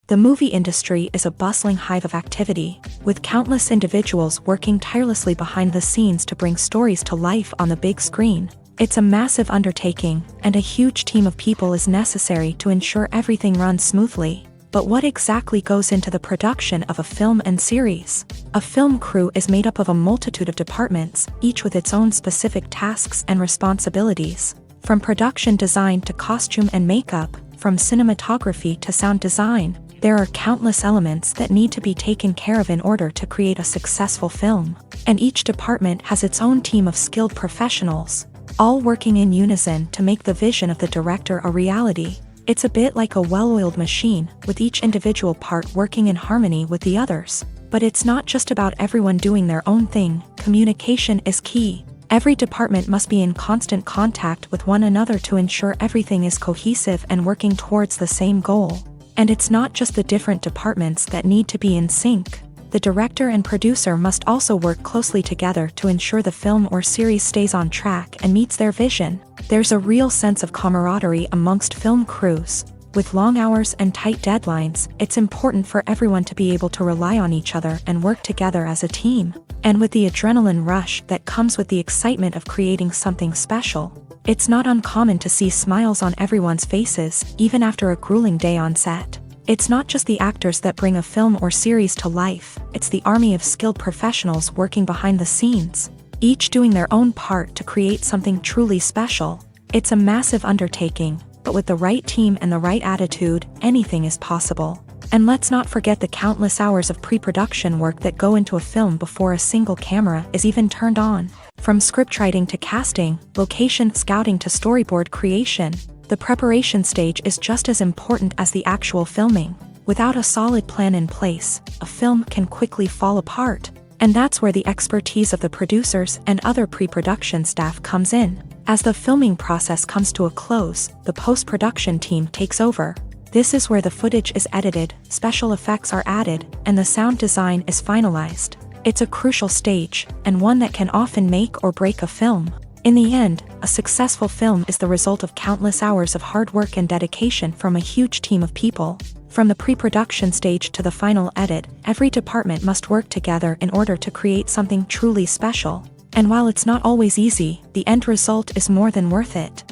The movie industry is a bustling hive of activity, with countless individuals working tirelessly behind the scenes to bring stories to life on the big screen. It's a massive undertaking, and a huge team of people is necessary to ensure everything runs smoothly. But what exactly goes into the production of a film and series? A film crew is made up of a multitude of departments, each with its own specific tasks and responsibilities. From production design to costume and makeup, from cinematography to sound design, there are countless elements that need to be taken care of in order to create a successful film. And each department has its own team of skilled professionals, all working in unison to make the vision of the director a reality. It's a bit like a well-oiled machine, with each individual part working in harmony with the others. But it's not just about everyone doing their own thing. Communication is key. Every department must be in constant contact with one another to ensure everything is cohesive and working towards the same goal. And it's not just the different departments that need to be in sync. The director and producer must also work closely together to ensure the film or series stays on track and meets their vision. There's a real sense of camaraderie amongst film crews. With long hours and tight deadlines, it's important for everyone to be able to rely on each other and work together as a team. And with the adrenaline rush that comes with the excitement of creating something special, it's not uncommon to see smiles on everyone's faces, even after a grueling day on set. It's not just the actors that bring a film or series to life, it's the army of skilled professionals working behind the scenes, each doing their own part to create something truly special. It's a massive undertaking, but with the right team and the right attitude, anything is possible. And let's not forget the countless hours of pre-production work that go into a film before a single camera is even turned on. From scriptwriting to casting, location scouting to storyboard creation, the preparation stage is just as important as the actual filming. Without a solid plan in place, a film can quickly fall apart. And that's where the expertise of the producers and other pre-production staff comes in. As the filming process comes to a close, the post-production team takes over. This is where the footage is edited, special effects are added, and the sound design is finalized. It's a crucial stage, and one that can often make or break a film. In the end, a successful film is the result of countless hours of hard work and dedication from a huge team of people. From the pre-production stage to the final edit, every department must work together in order to create something truly special. And while it's not always easy, the end result is more than worth it.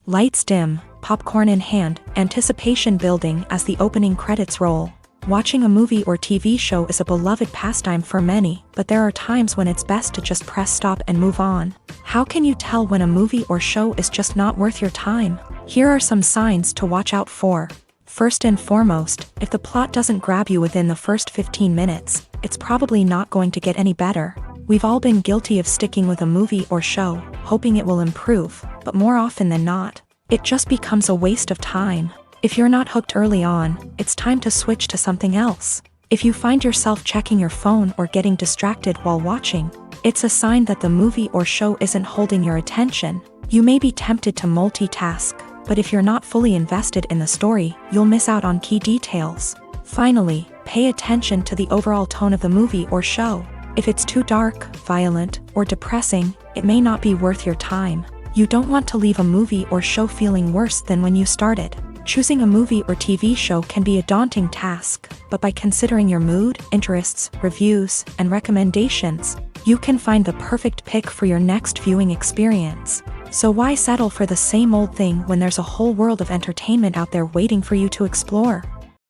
Lights dim, popcorn in hand, anticipation building as the opening credits roll. Watching a movie or TV show is a beloved pastime for many, but there are times when it's best to just press stop and move on. How can you tell when a movie or show is just not worth your time? Here are some signs to watch out for. First and foremost, if the plot doesn't grab you within the first 15 minutes, it's probably not going to get any better. We've all been guilty of sticking with a movie or show, hoping it will improve, but more often than not, it just becomes a waste of time. If you're not hooked early on, it's time to switch to something else. If you find yourself checking your phone or getting distracted while watching, it's a sign that the movie or show isn't holding your attention. You may be tempted to multitask, but if you're not fully invested in the story, you'll miss out on key details. Finally, pay attention to the overall tone of the movie or show. If it's too dark, violent, or depressing, it may not be worth your time. You don't want to leave a movie or show feeling worse than when you started. Choosing a movie or TV show can be a daunting task, but by considering your mood, interests, reviews, and recommendations, you can find the perfect pick for your next viewing experience. So why settle for the same old thing when there's a whole world of entertainment out there waiting for you to explore?